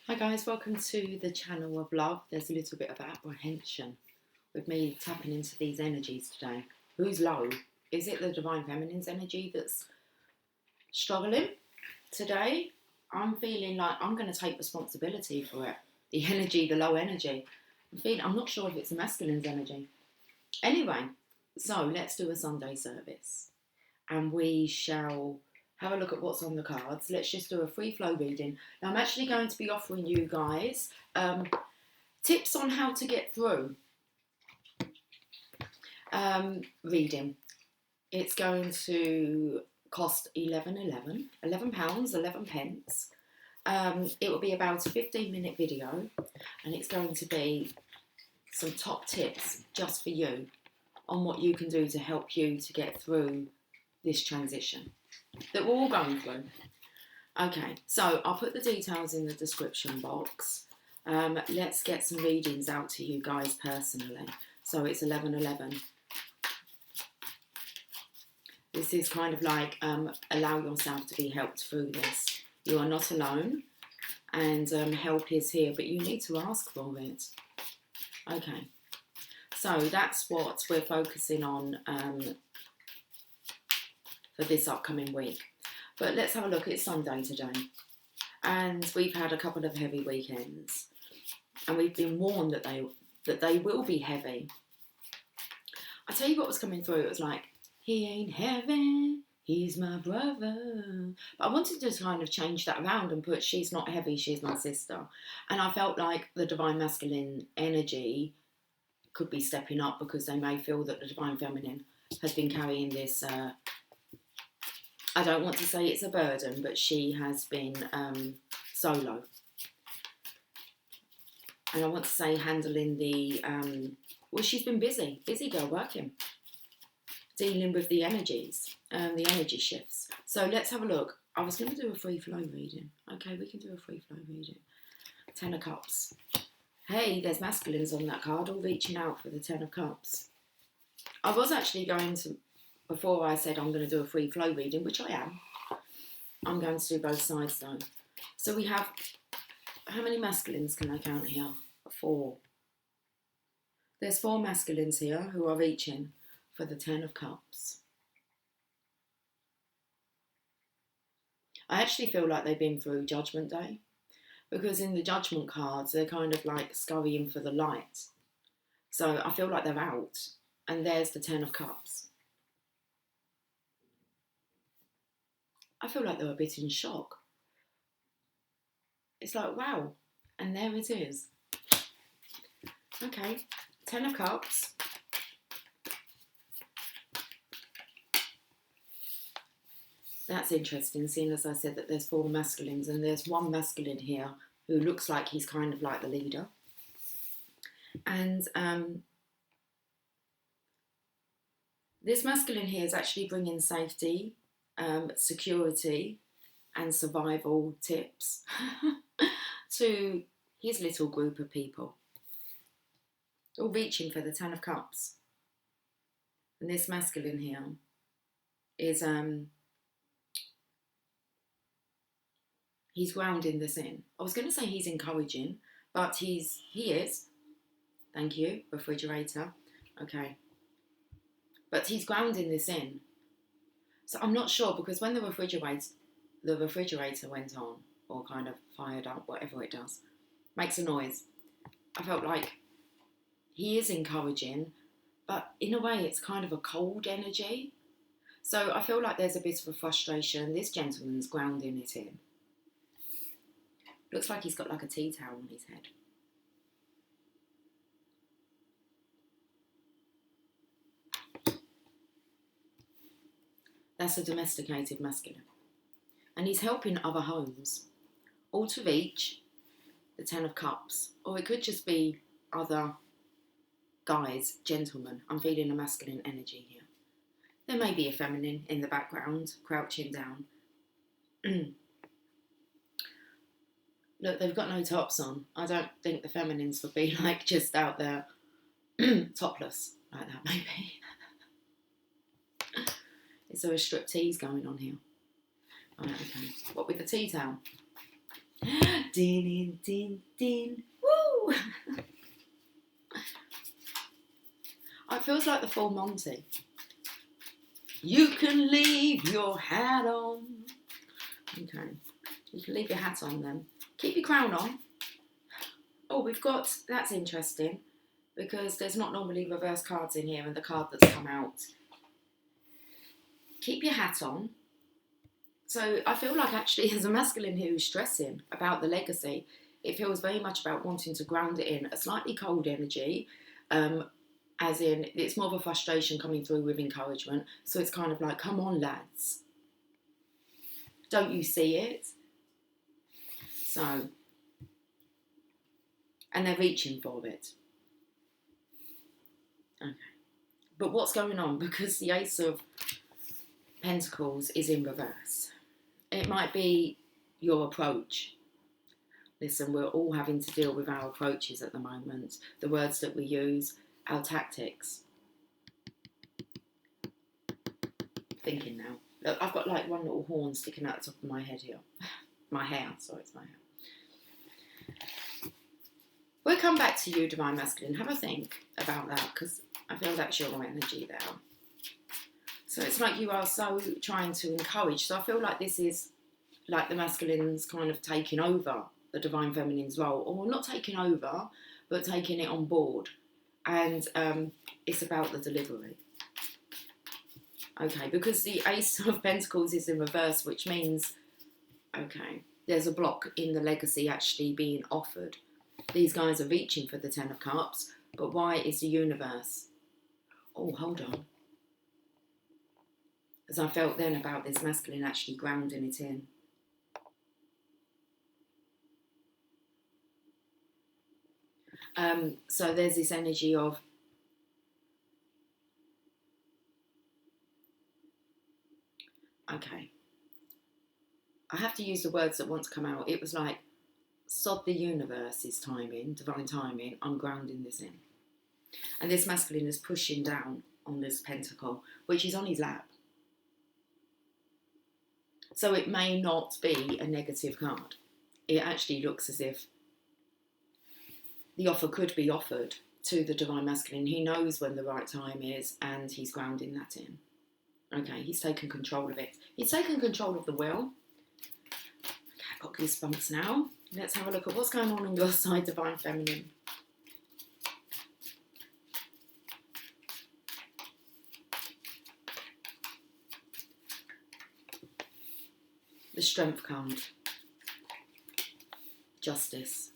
Hi guys, welcome to the channel of love. There's a little bit of apprehension with me tapping into these energies today. Who's low? Is it the Divine Feminine's energy that's struggling today? I'm feeling like I'm going to take responsibility for it. The energy, the low energy. I'm not sure if it's the masculine's energy. Anyway, so let's do a Sunday service and we shall have a look at what's on the cards. Let's just do a free flow reading. Now, I'm actually going to be offering you guys tips on how to get through reading. It's going to cost £11, 11 pence. It will be about a 15-minute video, and it's going to be some top tips just for you on what you can do to help you to get through this transition that we're all going through. Okay, so I'll put the details in the description box. Let's get some readings out to you guys personally. So it's 11:11. This is kind of like allow yourself to be helped through this. You are not alone, and help is here, but you need to ask for it. Okay, so that's what we're focusing on for this upcoming week. But let's have a look. It's Sunday today, and we've had a couple of heavy weekends, and we've been warned that they will be heavy. I tell you what was coming through. It was like, he ain't heavy, he's my brother. But I wanted to kind of change that around and put, she's not heavy, she's my sister. And I felt like the Divine Masculine energy could be stepping up because they may feel that the Divine Feminine has been carrying this I don't want to say it's a burden, but she has been solo. And I want to say handling the, well, she's been busy girl working, dealing with the energies, the energy shifts. So let's have a look. I was going to do a free flow reading. Okay, we can do a free flow reading. 10 of Cups. Hey, there's masculines on that card, all reaching out for the 10 of Cups. I was actually going to, before I said I'm going to do a free flow reading, which I am, I'm going to do both sides though. So we have, how many masculines can I count here? 4. There's 4 masculines here who are reaching for the 10 of Cups. I actually feel like they've been through Judgment Day, because in the Judgment cards, they're kind of like scurrying for the light. So I feel like they're out, and there's the 10 of Cups. I feel like they're a bit in shock. It's like, wow, and there it is. Okay, 10 of Cups. That's interesting, seeing as I said that there's 4 masculines, and there's one masculine here who looks like he's kind of like the leader. And this masculine here is actually bringing safety, security and survival tips to his little group of people, all reaching for the 10 of Cups. And this masculine here is he's grounding this in. I was going to say he's encouraging, but he is. Thank you, refrigerator. Okay. But he's grounding this in. So I'm not sure, because when the refrigerator went on, or kind of fired up, whatever it does, makes a noise. I felt like he is encouraging, but in a way it's kind of a cold energy. So I feel like there's a bit of a frustration. This gentleman's grounding it in. Looks like he's got like a tea towel on his head. That's a domesticated masculine. And he's helping other homes, all to reach the 10 of Cups. Or it could just be other guys, gentlemen. I'm feeling a masculine energy here. There may be a feminine in the background, crouching down. Look, they've got no tops on. I don't think the feminines would be like just out there topless like that, maybe. Is there a striptease going on here? Right, okay. What with the tea towel? Din, din, din, din. Woo! It feels like the full Monty. You can leave your hat on. Okay. You can leave your hat on then. Keep your crown on. Oh, we've got, that's interesting, because there's not normally reverse cards in here, and the card that's come out. Keep your hat on. So I feel like actually as a masculine who's stressing about the legacy, it feels very much about wanting to ground it in a slightly cold energy, as in it's more of a frustration coming through with encouragement. So it's kind of like, come on, lads. Don't you see it? So, and they're reaching for it. Okay. But what's going on? Because the Ace of Pentacles is in reverse. It might be your approach. Listen, we're all having to deal with our approaches at the moment, the words that we use, our tactics. Thinking now. Look, I've got like one little horn sticking out the top of my head here. My hair, sorry, it's my hair. We'll come back to you, Divine Masculine. Have a think about that, because I feel that's your energy there. So it's like you are so trying to encourage. So I feel like this is like the masculine's kind of taking over the Divine Feminine's role. Or not taking over, but taking it on board. And it's about the delivery. Okay, because the Ace of Pentacles is in reverse, which means, okay, there's a block in the legacy actually being offered. These guys are reaching for the Ten of Cups, but why is the universe? Oh, hold on. As I felt then about this masculine actually grounding it in. So there's this energy of, okay, I have to use the words that want to come out. It was like, sod the universe's timing, divine timing, I'm grounding this in. And this masculine is pushing down on this pentacle, which is on his lap. So it may not be a negative card. It actually looks as if the offer could be offered to the divine masculine. He knows when the right time is, and he's grounding that in. Okay, he's taken control of it. He's taken control of the will. Okay, I've got goosebumps now. Let's have a look at what's going on your side, Divine Feminine. The Strength card. Justice.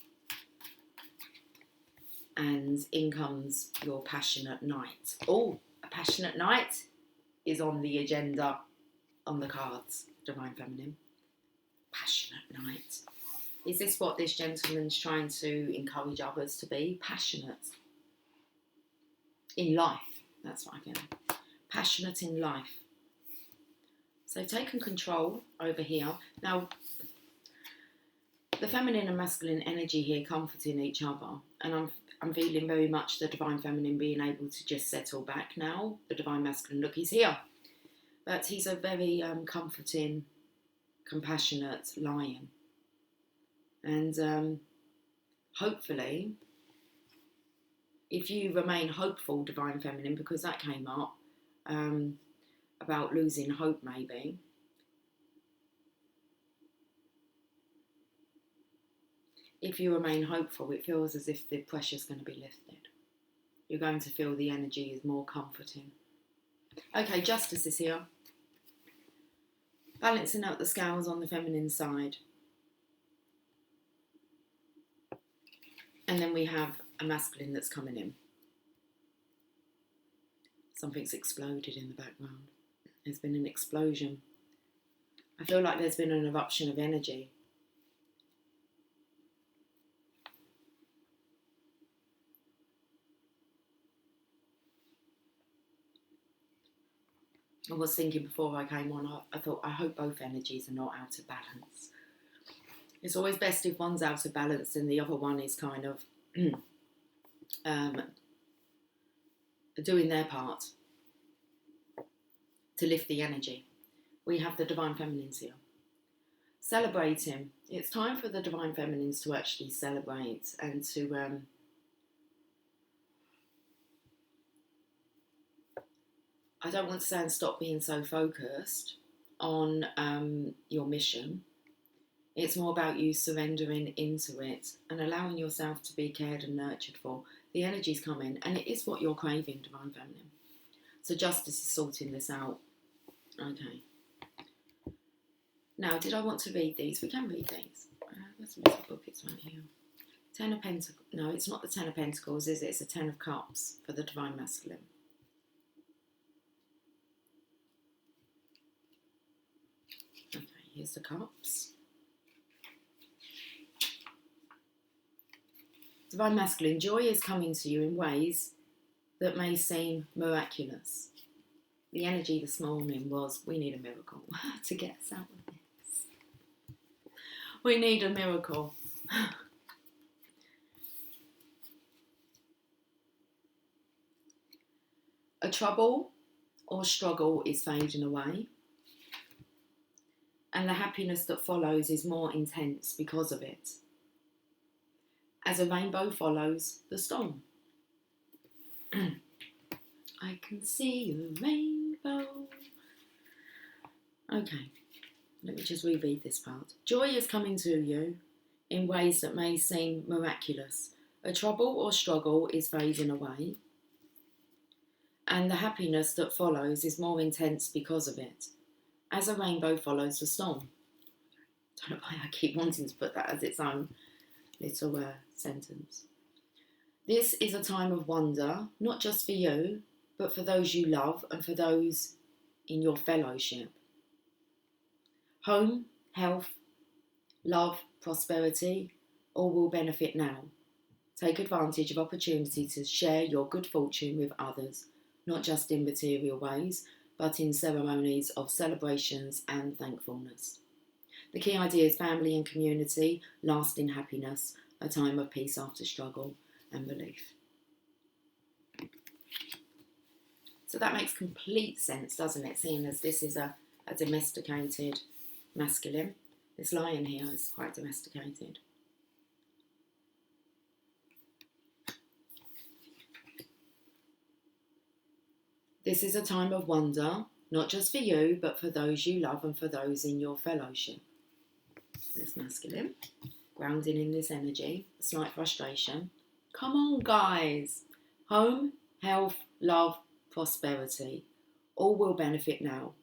And in comes your passionate knight. Oh, a passionate knight is on the agenda on the cards, Divine Feminine. Passionate knight. Is this what this gentleman's trying to encourage others to be? Passionate in life. That's what I feel. Passionate in life. So taken control over here. Now, the feminine and masculine energy here comforting each other. And I'm feeling very much the divine feminine being able to just settle back now. The divine masculine, look, he's here. But he's a very comforting, compassionate lion. And hopefully, if you remain hopeful, divine feminine, because that came up, about losing hope maybe. If you remain hopeful, it feels as if the pressure's going to be lifted. You're going to feel the energy is more comforting. Okay, justice is here. Balancing out the scales on the feminine side. And then we have a masculine that's coming in. Something's exploded in the background. There's been an explosion. I feel like there's been an eruption of energy. I was thinking before I came on, I thought, I hope both energies are not out of balance. It's always best if one's out of balance and the other one is kind of doing their part to lift the energy. We have the divine feminines here. Celebrate him. It's time for the Divine Feminines to actually celebrate and to I don't want to say and stop being so focused on your mission. It's more about you surrendering into it and allowing yourself to be cared and nurtured for. The energy's coming, and it is what you're craving, Divine Feminine. So justice is sorting this out. Okay. Now, did I want to read these? We can read these. Where's the little book? It's right here. Ten of Pentacles. No, it's not the Ten of Pentacles, is it? It's a Ten of Cups for the Divine Masculine. Okay, here's the cups. Divine Masculine, joy is coming to you in ways that may seem miraculous. The energy this morning was, we need a miracle to get us out of this. We need a miracle. A trouble or struggle is fading away, and the happiness that follows is more intense because of it. As a rainbow follows the storm. I can see a rainbow. Okay, let me just reread this part. Joy is coming to you in ways that may seem miraculous. A trouble or struggle is fading away, and the happiness that follows is more intense because of it. As a rainbow follows the storm. I don't know why I keep wanting to put that as its own little sentence. This is a time of wonder, not just for you, but for those you love and for those in your fellowship. Home, health, love, prosperity, all will benefit now. Take advantage of opportunity to share your good fortune with others, not just in material ways, but in ceremonies of celebrations and thankfulness. The key idea is family and community, lasting happiness, a time of peace after struggle and relief. So that makes complete sense, doesn't it? Seeing as this is a domesticated masculine. This lion here is quite domesticated. This is a time of wonder, not just for you, but for those you love and for those in your fellowship. This masculine, grounding in this energy, a slight frustration. Come on, guys. Home, health, love, prosperity. All will benefit now.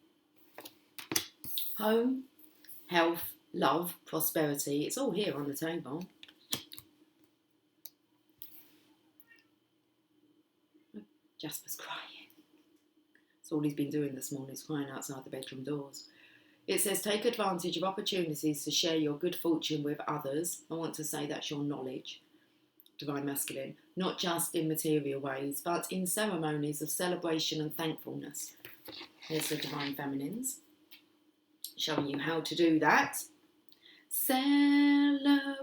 Home, health, love, prosperity. It's all here on the table. Jasper's crying. That's all he's been doing this morning, is crying outside the bedroom doors. It says, take advantage of opportunities to share your good fortune with others. I want to say that's your knowledge, Divine Masculine, not just in material ways, but in ceremonies of celebration and thankfulness. Here's the Divine Feminines, showing you how to do that. Celebrate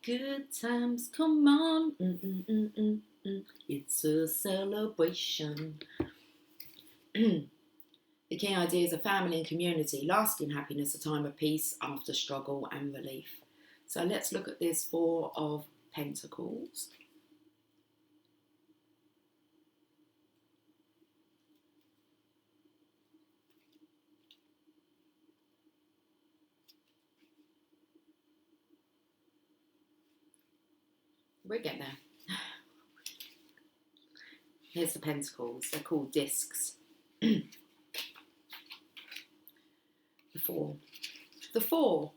good times, come on. It's a celebration. The key idea is a family and community, lasting happiness, a time of peace after struggle and relief. So let's look at this Four of Pentacles. We'll get there. Here's the Pentacles. They're called discs. The Four. The Four.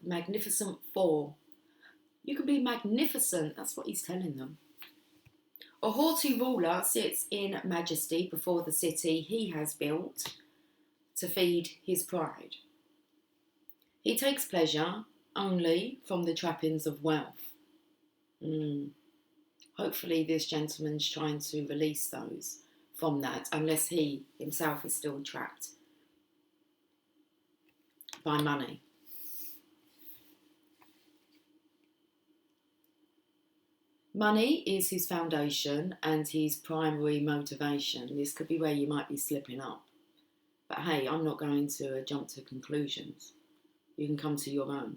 The Magnificent Four. You can be magnificent. That's what he's telling them. A haughty ruler sits in majesty before the city he has built to feed his pride. He takes pleasure only from the trappings of wealth. Hopefully this gentleman's trying to release those from that, unless he himself is still trapped by money. Money is his foundation and his primary motivation. This could be where you might be slipping up. But hey, I'm not going to jump to conclusions. You can come to your own.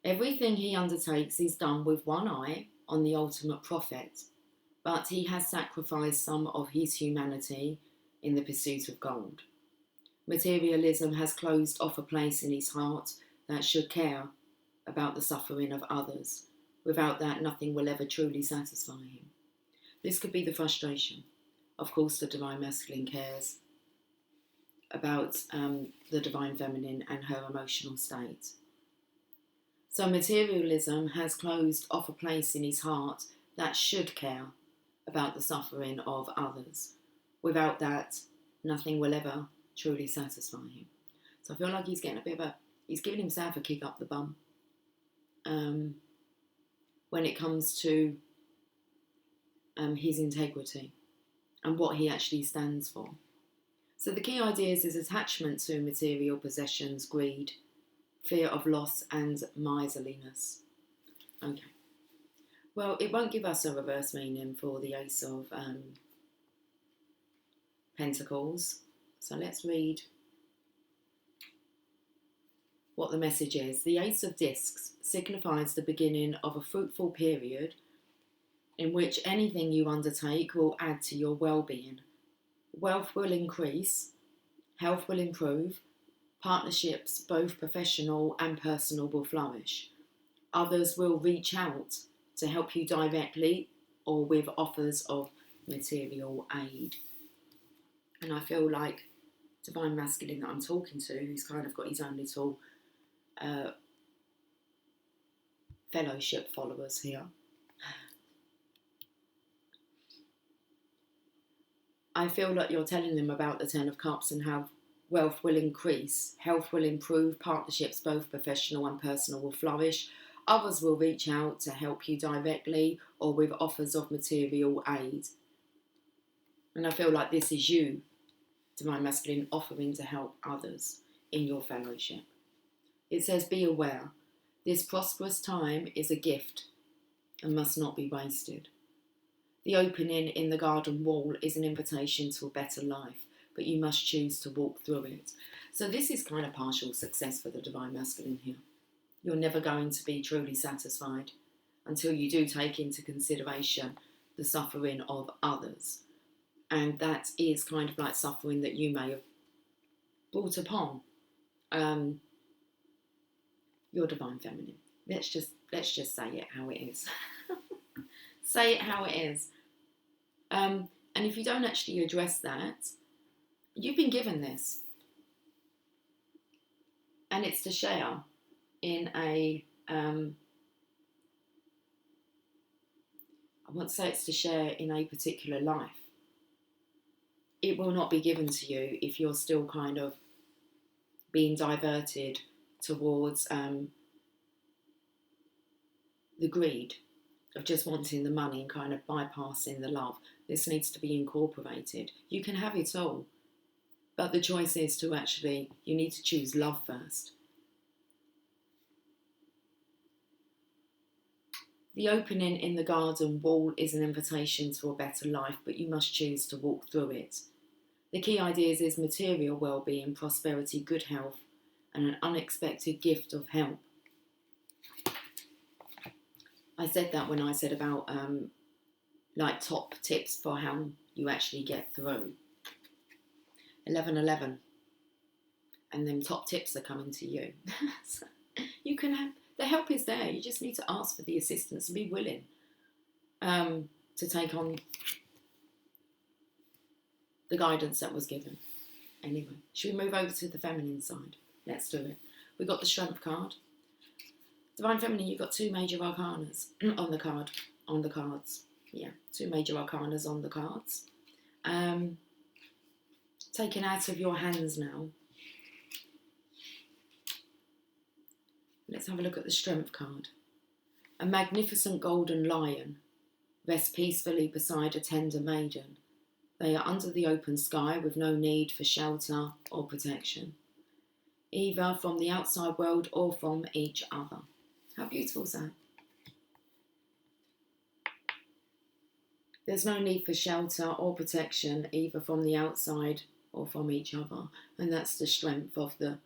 Everything he undertakes is done with one eye on the ultimate profit, but he has sacrificed some of his humanity in the pursuit of gold. Materialism has closed off a place in his heart that should care about the suffering of others. Without that, nothing will ever truly satisfy him. This could be the frustration. Of course, the Divine Masculine cares about the Divine Feminine and her emotional state. So materialism has closed off a place in his heart that should care about the suffering of others. Without that, nothing will ever truly satisfy him. So I feel like he's getting he's giving himself a kick up the bum when it comes to his integrity and what he actually stands for. So the key ideas is attachment to material possessions, greed, fear of loss and miserliness. Okay. Well, it won't give us a reverse meaning for the Ace of Pentacles. So let's read what the message is. The Ace of Discs signifies the beginning of a fruitful period in which anything you undertake will add to your well-being. Wealth will increase, health will improve, partnerships, both professional and personal, will flourish. Others will reach out to help you directly or with offers of material aid. And I feel like Divine Masculine that I'm talking to, who's kind of got his own little fellowship followers here. I feel like you're telling them about the Ten of Cups and how wealth will increase, health will improve, partnerships, both professional and personal, will flourish. Others will reach out to help you directly or with offers of material aid. And I feel like this is you, Divine Masculine, offering to help others in your fellowship. It says, be aware, this prosperous time is a gift and must not be wasted. The opening in the garden wall is an invitation to a better life, but you must choose to walk through it. So this is kind of partial success for the Divine Masculine here. You're never going to be truly satisfied until you do take into consideration the suffering of others. And that is kind of like suffering that you may have brought upon your Divine Feminine. Let's just say it how it is. Say it how it is. And if you don't actually address that, you've been given this. And it's to share in a, I won't say it's to share in a particular life. It will not be given to you if you're still kind of being diverted towards the greed of just wanting the money and kind of bypassing the love. This needs to be incorporated. You can have it all, but the choice is to actually, you need to choose love first. The opening in the garden wall is an invitation to a better life, but you must choose to walk through it. The key ideas is material well-being, prosperity, good health, and an unexpected gift of help. I said that when I said about like top tips for how you actually get through. 11:11, and them top tips are coming to you. So you can have, the help is there. You just need to ask for the assistance and be willing to take on the guidance that was given. Anyway, should we move over to the feminine side? Let's do it. We've got the Strength card. Divine Feminine, you've got two major arcanas on the cards. Yeah, two major arcanas on the cards. Taken out of your hands now. Let's have a look at the Strength card. A magnificent golden lion rests peacefully beside a tender maiden. They are under the open sky with no need for shelter or protection, either from the outside world or from each other. How beautiful is that? There's no need for shelter or protection, either from the outside or from each other. And that's the strength of the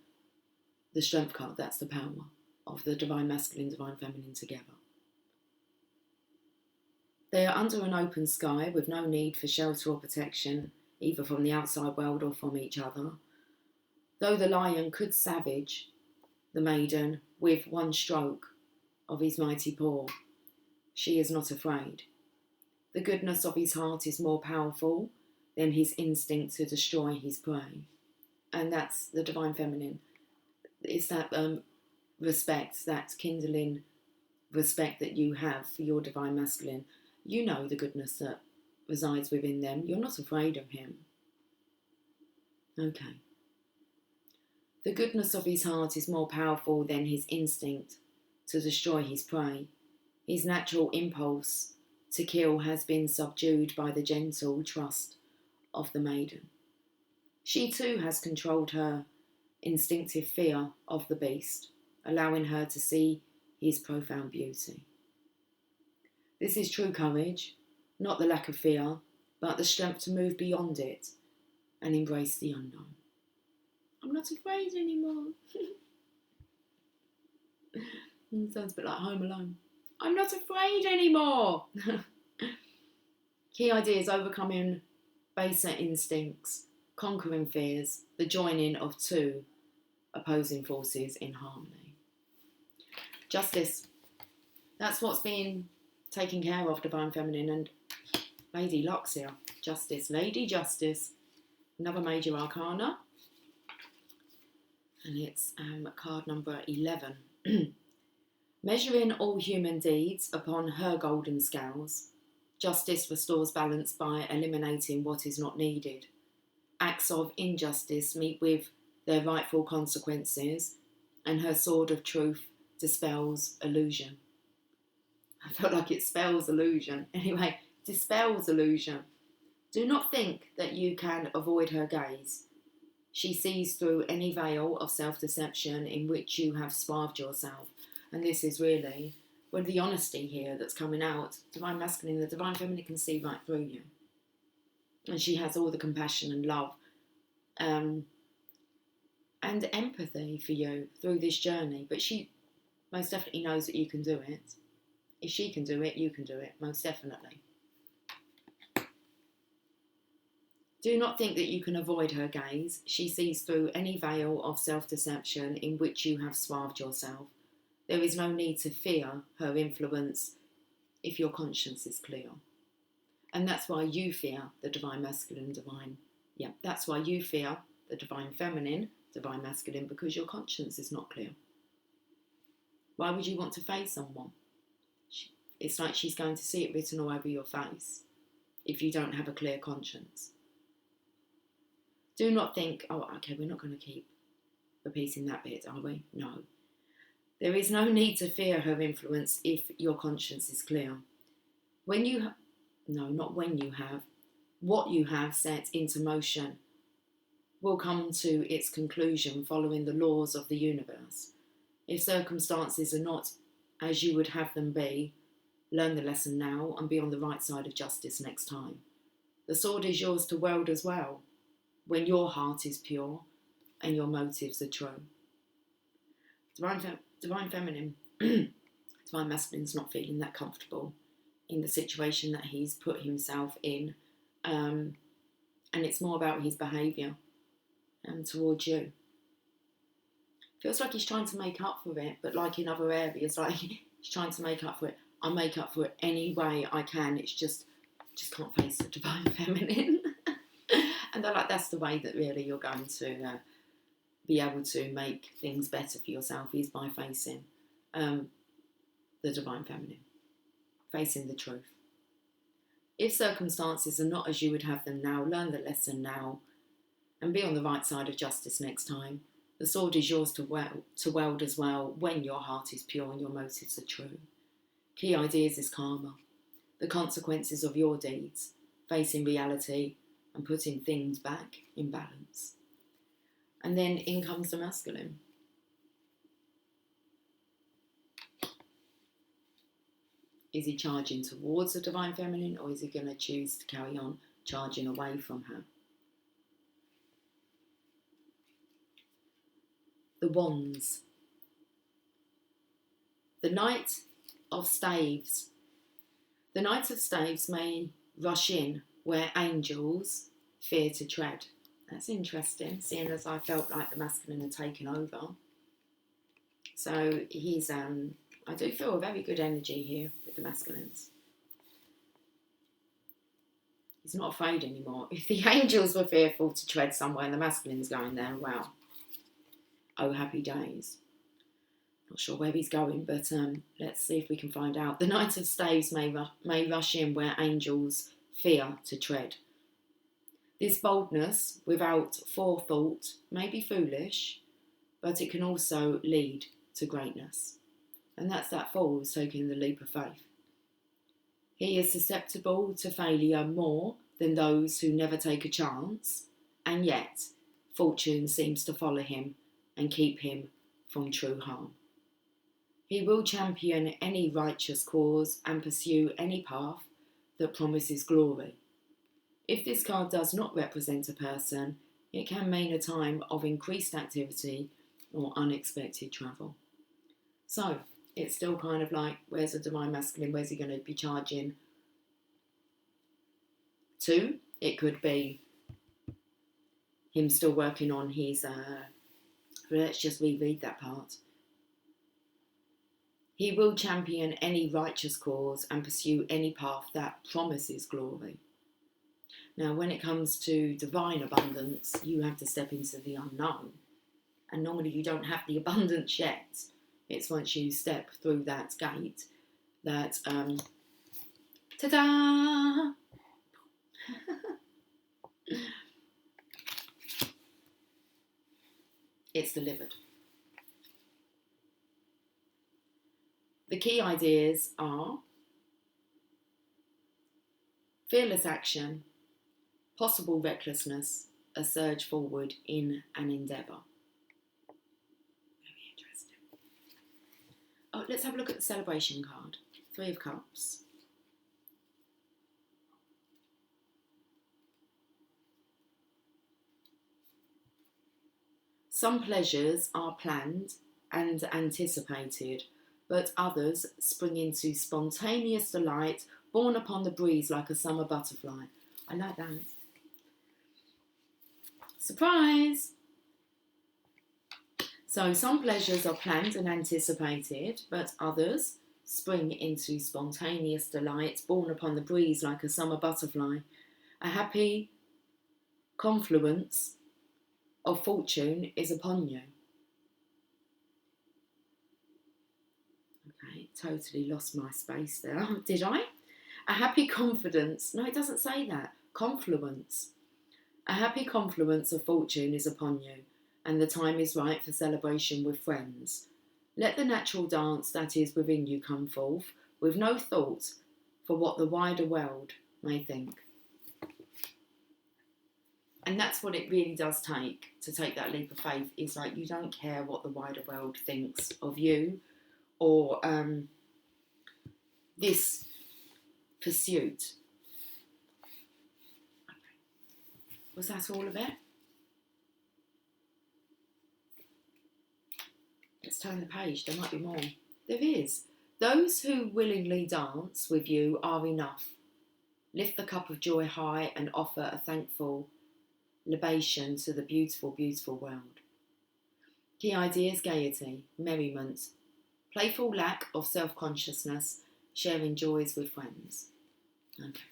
strength card. That's the power of the divine masculine, divine feminine together. They are under an open sky with no need for shelter or protection, either from the outside world or from each other. Though the lion could savage the maiden with one stroke of his mighty paw, she is not afraid. The goodness of his heart is more powerful than his instinct to destroy his prey. And that's the divine feminine. It's that respect, that kindling respect that you have for your divine masculine. You know the goodness that resides within them. You're not afraid of him. Okay. The goodness of his heart is more powerful than his instinct to destroy his prey. His natural impulse to kill has been subdued by the gentle trust of the maiden. She too has controlled her instinctive fear of the beast, allowing her to see his profound beauty. This is true courage, not the lack of fear, but the strength to move beyond it and embrace the unknown. I'm not afraid anymore. It sounds a bit like Home Alone. I'm not afraid anymore. Key ideas: overcoming baser instincts, conquering fears, the joining of two opposing forces in harmony. Justice. That's what's being taken care of, divine feminine, and Lady Luck's here. Justice. Lady Justice. Another major arcana. And it's card number 11. Measuring all human deeds upon her golden scales, justice restores balance by eliminating what is not needed. Acts of injustice meet with their rightful consequences, and her sword of truth dispels illusion. I felt like it spells illusion. Anyway, dispels illusion. Do not think that you can avoid her gaze. She sees through any veil of self-deception in which you have swathed yourself. And this is really, with the honesty here that's coming out, divine masculine, the divine feminine can see right through you. And she has all the compassion and love and empathy for you through this journey. But she most definitely knows that you can do it. If she can do it, you can do it, most definitely. Do not think that you can avoid her gaze. She sees through any veil of self-deception in which you have swathed yourself. There is no need to fear her influence if your conscience is clear. And that's why you fear the divine masculine, that's why you fear the divine feminine, divine masculine, because your conscience is not clear. Why would you want to face someone? It's like she's going to see it written all over your face if you don't have a clear conscience. Do not think, oh, okay, we're not going to keep repeating that bit, are we? No. There is no need to fear her influence if your conscience is clear. What you have set into motion will come to its conclusion following the laws of the universe. If circumstances are not as you would have them be, learn the lesson now and be on the right side of justice next time. The sword is yours to wield as well, when your heart is pure and your motives are true. Divine feminine, divine masculine's not feeling that comfortable in the situation that he's put himself in, and it's more about his behaviour towards you. Feels like he's trying to make up for it, but like in other areas, like he's trying to make up for it. I make up for it any way I can. It's just can't face the divine feminine. And they're like, that's the way that really you're going to be able to make things better for yourself, is by facing the divine feminine, facing the truth. If circumstances are not as you would have them now, learn the lesson now and be on the right side of justice next time. The sword is yours to wield as well when your heart is pure and your motives are true. Key ideas is karma, the consequences of your deeds, facing reality and putting things back in balance. And then in comes the masculine. Is he charging towards the divine feminine, or is he going to choose to carry on charging away from her? the wands. The Knight of Staves. The Knight of Staves may rush in where angels fear to tread. That's interesting, seeing as I felt like the masculine had taken over. So he's, I do feel a very good energy here with the masculines. He's not afraid anymore. If the angels were fearful to tread somewhere and the masculine's going there, wow. Oh, happy days. Not sure where he's going, but let's see if we can find out. The Knight of Staves may rush in where angels fear to tread. This boldness, without forethought, may be foolish, but it can also lead to greatness. And that's that fool who's taking the leap of faith. He is susceptible to failure more than those who never take a chance, and yet fortune seems to follow him and keep him from true harm. He will champion any righteous cause and pursue any path that promises glory. If this card does not represent a person, it can mean a time of increased activity or unexpected travel. So, it's still kind of like, where's the Divine Masculine? Where's he going to be charging to? It could be him still working on his, let's just reread that part. He will champion any righteous cause and pursue any path that promises glory. Now, when it comes to divine abundance, you have to step into the unknown. And normally you don't have the abundance yet. It's once you step through that gate that, ta-da! It's delivered. The key ideas are fearless action, possible recklessness, a surge forward in an endeavour. Very interesting. Oh, let's have a look at the celebration card. 3 of Cups. Some pleasures are planned and anticipated, but others spring into spontaneous delight, borne upon the breeze like a summer butterfly. I like that. Surprise! So some pleasures are planned and anticipated, but others spring into spontaneous delight, borne upon the breeze like a summer butterfly. A happy confluence of fortune is upon you. Okay, totally lost my space there. Did I? A happy confidence. No, it doesn't say that. Confluence. A happy confluence of fortune is upon you, and the time is right for celebration with friends. Let the natural dance that is within you come forth, with no thought for what the wider world may think. And that's what it really does take, to take that leap of faith, is like you don't care what the wider world thinks of you or this pursuit. Okay. Was that all of it? Let's turn the page, there might be more. There is. Those who willingly dance with you are enough. Lift the cup of joy high and offer a thankful libation to the beautiful, beautiful world. Key ideas: gaiety, merriment, playful lack of self-consciousness, sharing joys with friends. Okay.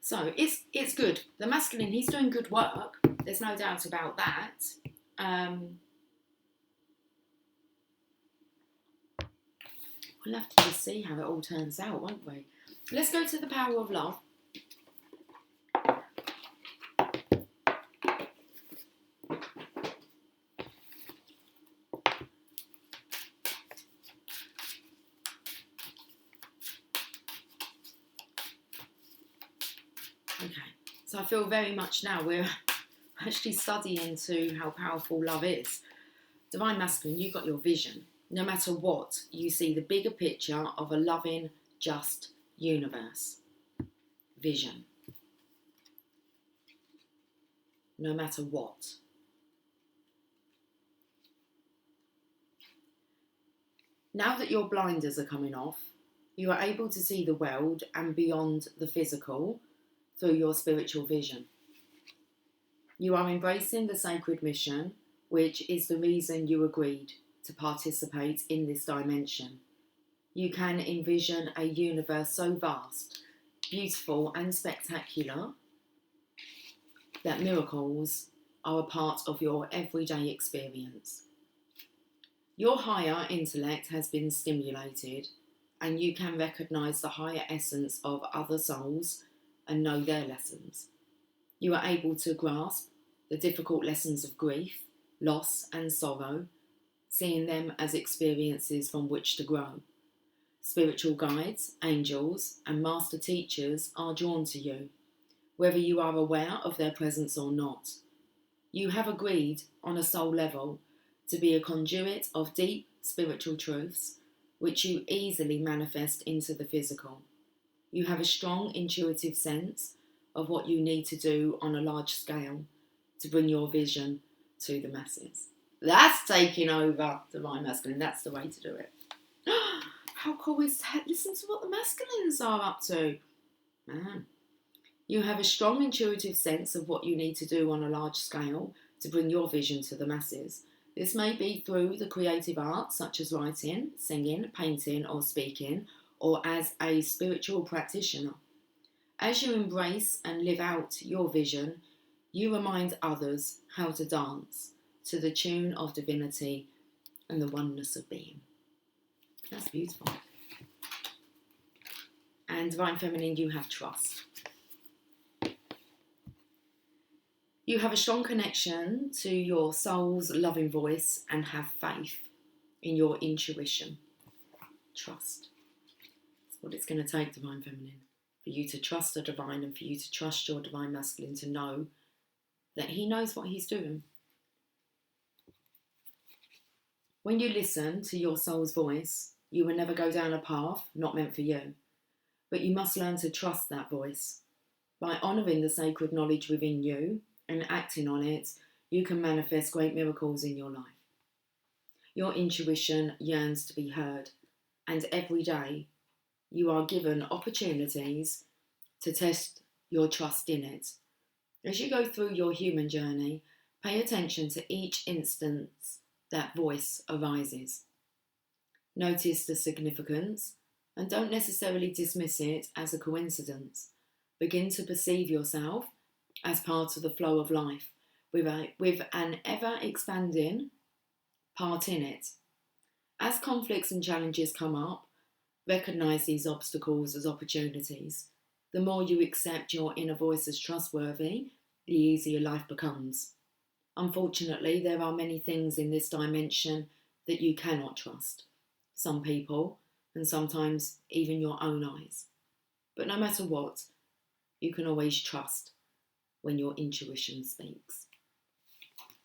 So it's good. The masculine, he's doing good work. There's no doubt about that. We'll have to just see how it all turns out, won't we? Let's go to the power of love. Okay, so I feel very much now we're actually studying into how powerful love is. Divine Masculine, you've got your vision. No matter what, you see the bigger picture of a loving, just universe. Vision. No matter what. Now that your blinders are coming off, you are able to see the world and beyond the physical through your spiritual vision. You are embracing the sacred mission, which is the reason you agreed to participate in this dimension. You can envision a universe so vast, beautiful and spectacular that miracles are a part of your everyday experience. Your higher intellect has been stimulated, and you can recognise the higher essence of other souls and know their lessons. You are able to grasp the difficult lessons of grief, loss and sorrow, seeing them as experiences from which to grow. Spiritual guides, angels and master teachers are drawn to you, whether you are aware of their presence or not. You have agreed on a soul level to be a conduit of deep spiritual truths, which you easily manifest into the physical. You have a strong intuitive sense of what you need to do on a large scale to bring your vision to the masses. That's taking over Divine Masculine. That's the way to do it. How cool is that? Listen to what the masculines are up to. Man. You have a strong intuitive sense of what you need to do on a large scale to bring your vision to the masses. This may be through the creative arts such as writing, singing, painting or speaking, or as a spiritual practitioner. As you embrace and live out your vision, you remind others how to dance to the tune of divinity and the oneness of being. That's beautiful. And Divine Feminine, you have trust. You have a strong connection to your soul's loving voice and have faith in your intuition. Trust. That's what it's going to take, Divine Feminine, for you to trust the divine and for you to trust your Divine Masculine to know that he knows what he's doing. When you listen to your soul's voice, you will never go down a path not meant for you. But you must learn to trust that voice. By honouring the sacred knowledge within you and acting on it, you can manifest great miracles in your life. Your intuition yearns to be heard, and every day you are given opportunities to test your trust in it. As you go through your human journey, pay attention to each instance that voice arises. Notice the significance and don't necessarily dismiss it as a coincidence. Begin to perceive yourself as part of the flow of life with an ever-expanding part in it. As conflicts and challenges come up, recognise these obstacles as opportunities. The more you accept your inner voice as trustworthy, the easier life becomes. Unfortunately, there are many things in this dimension that you cannot trust. Some people, and sometimes even your own eyes. But no matter what, you can always trust when your intuition speaks.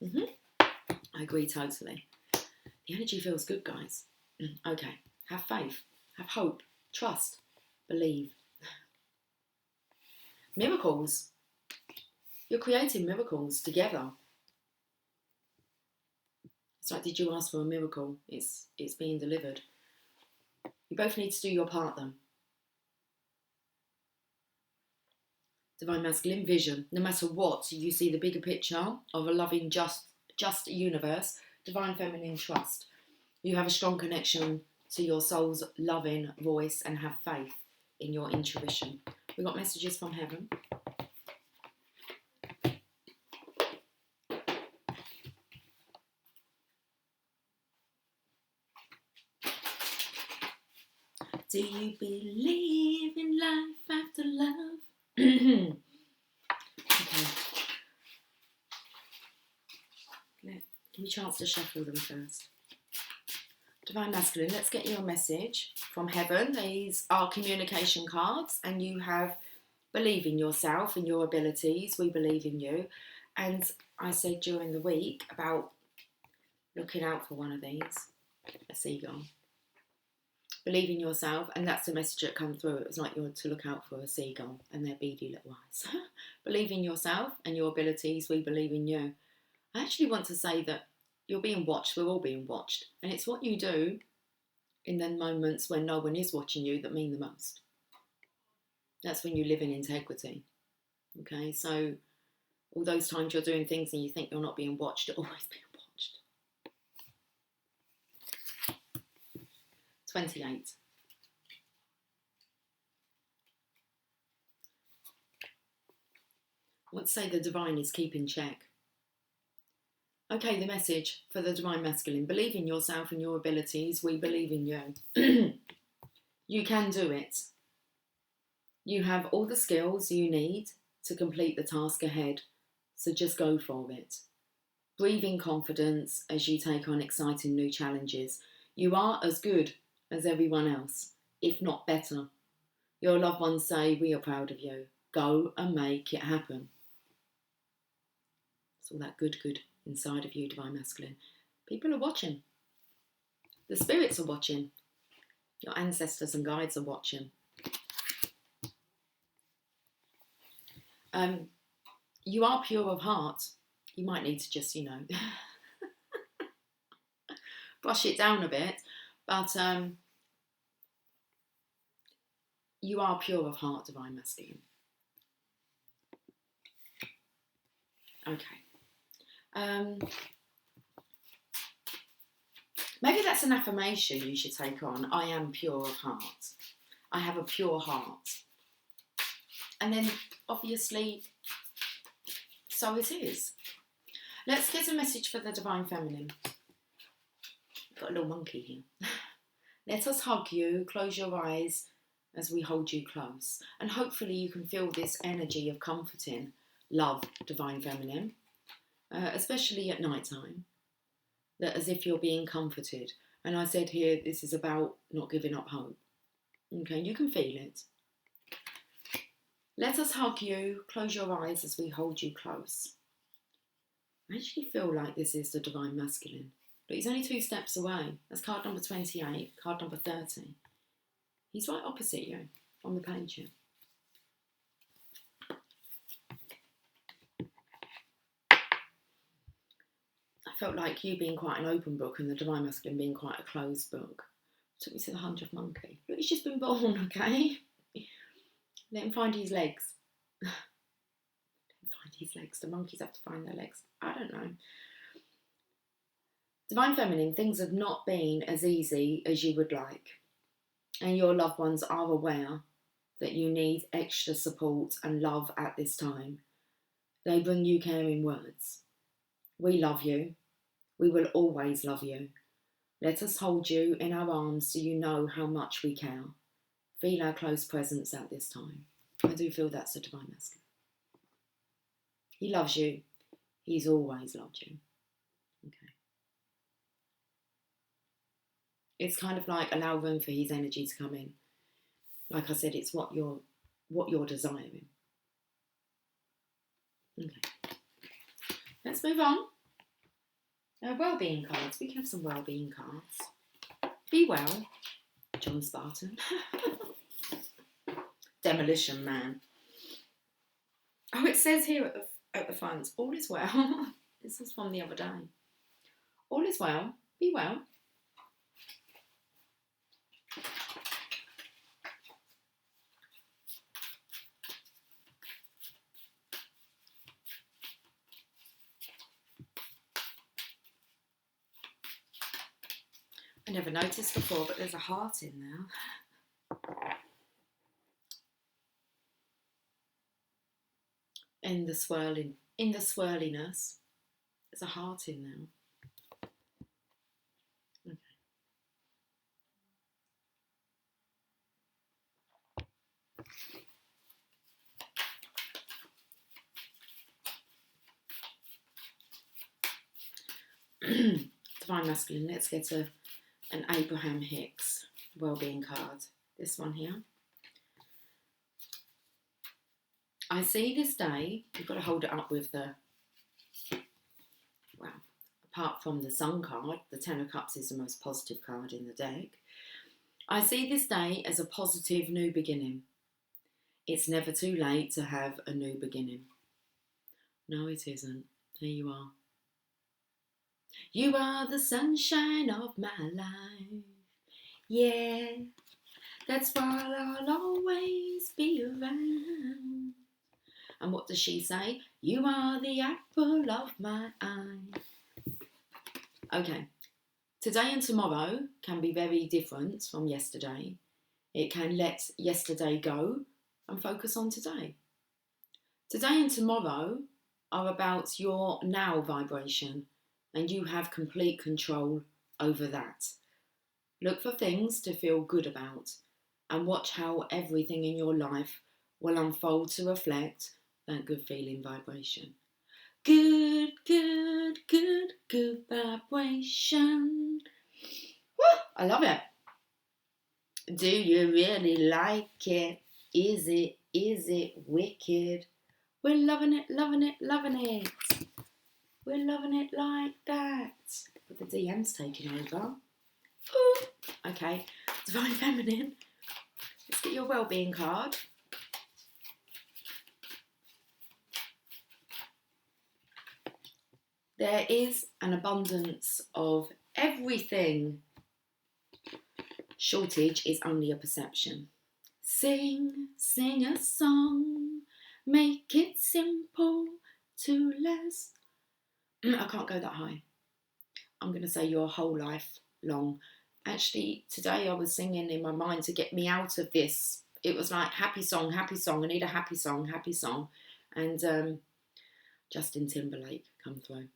I agree totally. The energy feels good, guys. Okay, have faith, have hope, trust, believe. Miracles. You're creating miracles together. It's like, did you ask for a miracle? It's being delivered. You both need to do your part then. Divine Masculine vision. No matter what, you see the bigger picture of a loving, just universe. Divine Feminine trust. You have a strong connection to your soul's loving voice and have faith in your intuition. We've got messages from heaven. Do you believe in life after love? Okay. Give me a chance to shuffle them first. Divine Masculine, let's get you a message from heaven. These are communication cards, and you have believe in yourself and your abilities. We believe in you. And I said during the week about looking out for one of these, a seagull. Believe in yourself, and that's the message that comes through. It was like you're to look out for a seagull and their beady little eyes. Believe in yourself and your abilities. We believe in you. I actually want to say that you're being watched. We're all being watched, and it's what you do in the moments when no one is watching you that mean the most. That's when you live in integrity. Okay, so all those times you're doing things and you think you're not being watched, you're always being watched. 28. Let's say the divine is keeping check. Okay, the message for the divine masculine. Believe in yourself and your abilities. We believe in you. You can do it. You have all the skills you need to complete the task ahead. So just go for it. Breathe in confidence as you take on exciting new challenges. You are as good as everyone else, if not better. Your loved ones say, we are proud of you. Go and make it happen. It's all that good inside of you, divine masculine. People are watching. The spirits are watching. Your ancestors and guides are watching. You are pure of heart. You might need to just, brush it down a bit. But you are pure of heart, divine masculine. Okay. Maybe that's an affirmation you should take on. I am pure of heart. I have a pure heart. And then, obviously, so it is. Let's get a message for the divine feminine. Got a little monkey here. Let us hug you. Close your eyes as we hold you close. And hopefully you can feel this energy of comforting love, divine feminine, especially at night time. That as if you're being comforted. And I said here, this is about not giving up hope. Okay, you can feel it. Let us hug you. Close your eyes as we hold you close. I actually feel like this is the divine masculine. But he's only 2 steps away. That's card number 28, card number 30. He's right opposite you on the page here. I felt like you being quite an open book and the divine masculine being quite a closed book. Took me to the 100th monkey. Look, he's just been born, okay? Let him find his legs. Let him find his legs. The monkeys have to find their legs. I don't know. Divine feminine, things have not been as easy as you would like. And your loved ones are aware that you need extra support and love at this time. They bring you caring words. We love you. We will always love you. Let us hold you in our arms so you know how much we care. Feel our close presence at this time. I do feel that's the divine masculine. He loves you. He's always loved you. Okay. It's kind of like allow room for his energy to come in. Like I said, it's what you're desiring. Okay. Let's move on. Wellbeing cards. We can have some wellbeing cards. Be well, John Spartan. Demolition Man. Oh, it says here at the front, all is well. This is from the other day. All is well. Be well. I never noticed before, but there's a heart in there. In the swirliness, there's a heart in there. Okay. Divine masculine. Let's get an Abraham Hicks wellbeing card. This one here. I see this day, you've got to hold it up with the, well, apart from the Sun card, the Ten of Cups is the most positive card in the deck. I see this day as a positive new beginning. It's never too late to have a new beginning. No, it isn't. Here you are. You are the sunshine of my life. Yeah, that's why I'll always be around. And what does she say? You are the apple of my eye. Okay, today and tomorrow can be very different from yesterday. It can let yesterday go and focus on today. Today and tomorrow are about your now vibration, and you have complete control over that. Look for things to feel good about and watch how everything in your life will unfold to reflect that good feeling vibration. Good, good, good, good vibration. Woo, I love it. Do you really like it? Is it wicked? We're loving it, loving it, loving it. We're loving it like that. But the DM's taking over. Ooh. Okay, Divine Feminine. Let's get your well-being card. There is an abundance of everything. Shortage is only a perception. Sing, sing a song. Make it simple to last. I can't go that high. I'm going to say your whole life long. Actually, today I was singing in my mind to get me out of this. It was like happy song. I need a happy song. And Justin Timberlake come through.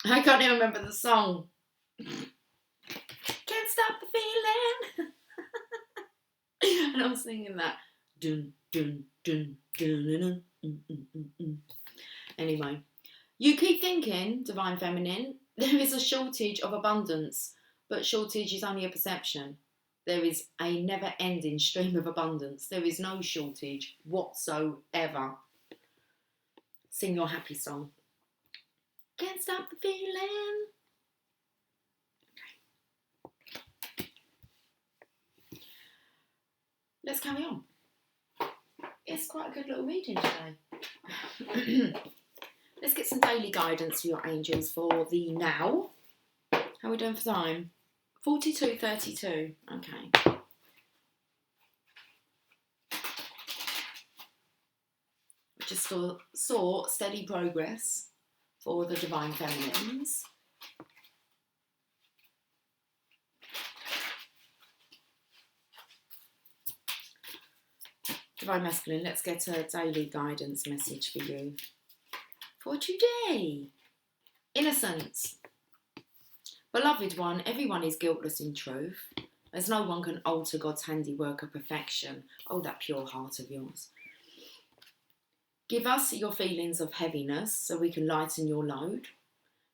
I can't even remember the song. Can't stop the feeling. And I was singing that. Dun, dun, dun, dun, dun, dun. Anyway, you keep thinking, Divine Feminine, there is a shortage of abundance, but shortage is only a perception. There is a never-ending stream of abundance. There is no shortage whatsoever. Sing your happy song. Can't stop the feeling. Okay. Let's carry on. It's quite a good little reading today. Let's get some daily guidance for your angels for the now. How are we doing for time? 42:32. Okay. Just saw steady progress for the Divine Feminines. Divine Masculine, let's get a daily guidance message for you for today. Innocence. Beloved one, everyone is guiltless in truth, as no one can alter God's handiwork of perfection. Oh, that pure heart of yours. Give us your feelings of heaviness so we can lighten your load.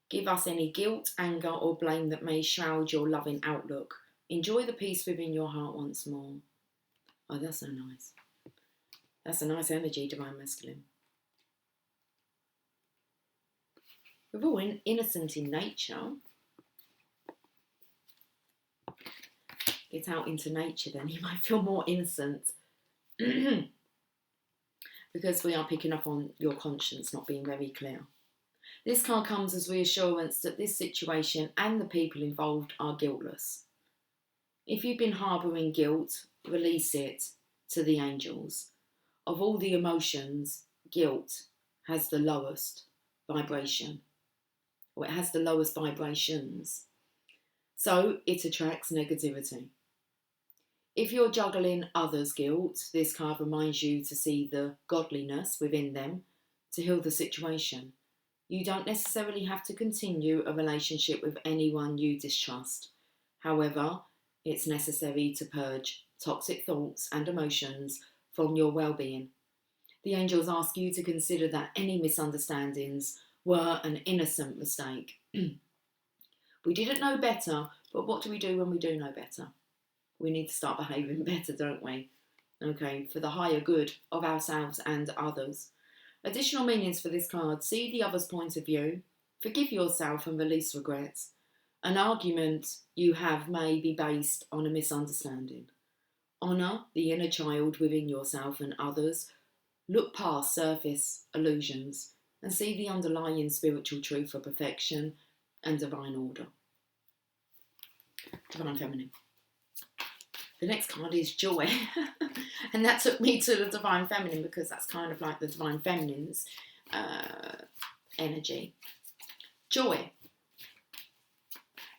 Give us any guilt, anger or blame that may shroud your loving outlook. Enjoy the peace within your heart once more. Oh, that's so nice. That's a nice energy, Divine Masculine. We're all innocent in nature. Get out into nature then, you might feel more innocent. Because we are picking up on your conscience not being very clear. This card comes as reassurance that this situation and the people involved are guiltless. If you've been harbouring guilt, release it to the angels. Of all the emotions, guilt has the lowest vibration, or it has the lowest vibrations. So it attracts negativity. If you're juggling others' guilt, this card reminds you to see the godliness within them to heal the situation. You don't necessarily have to continue a relationship with anyone you distrust. However, it's necessary to purge toxic thoughts and emotions from your well-being. The angels ask you to consider that any misunderstandings were an innocent mistake. We didn't know better, but what do we do when we do know better? We need to start behaving better, don't we? Okay, for the higher good of ourselves and others. Additional meanings for this card. See the other's point of view. Forgive yourself and release regrets. An argument you have may be based on a misunderstanding. Honour the inner child within yourself and others. Look past surface illusions and see the underlying spiritual truth for perfection and divine order. Divine Feminine. The next card is Joy. And that took me to the Divine Feminine because that's kind of like the Divine Feminine's energy. Joy.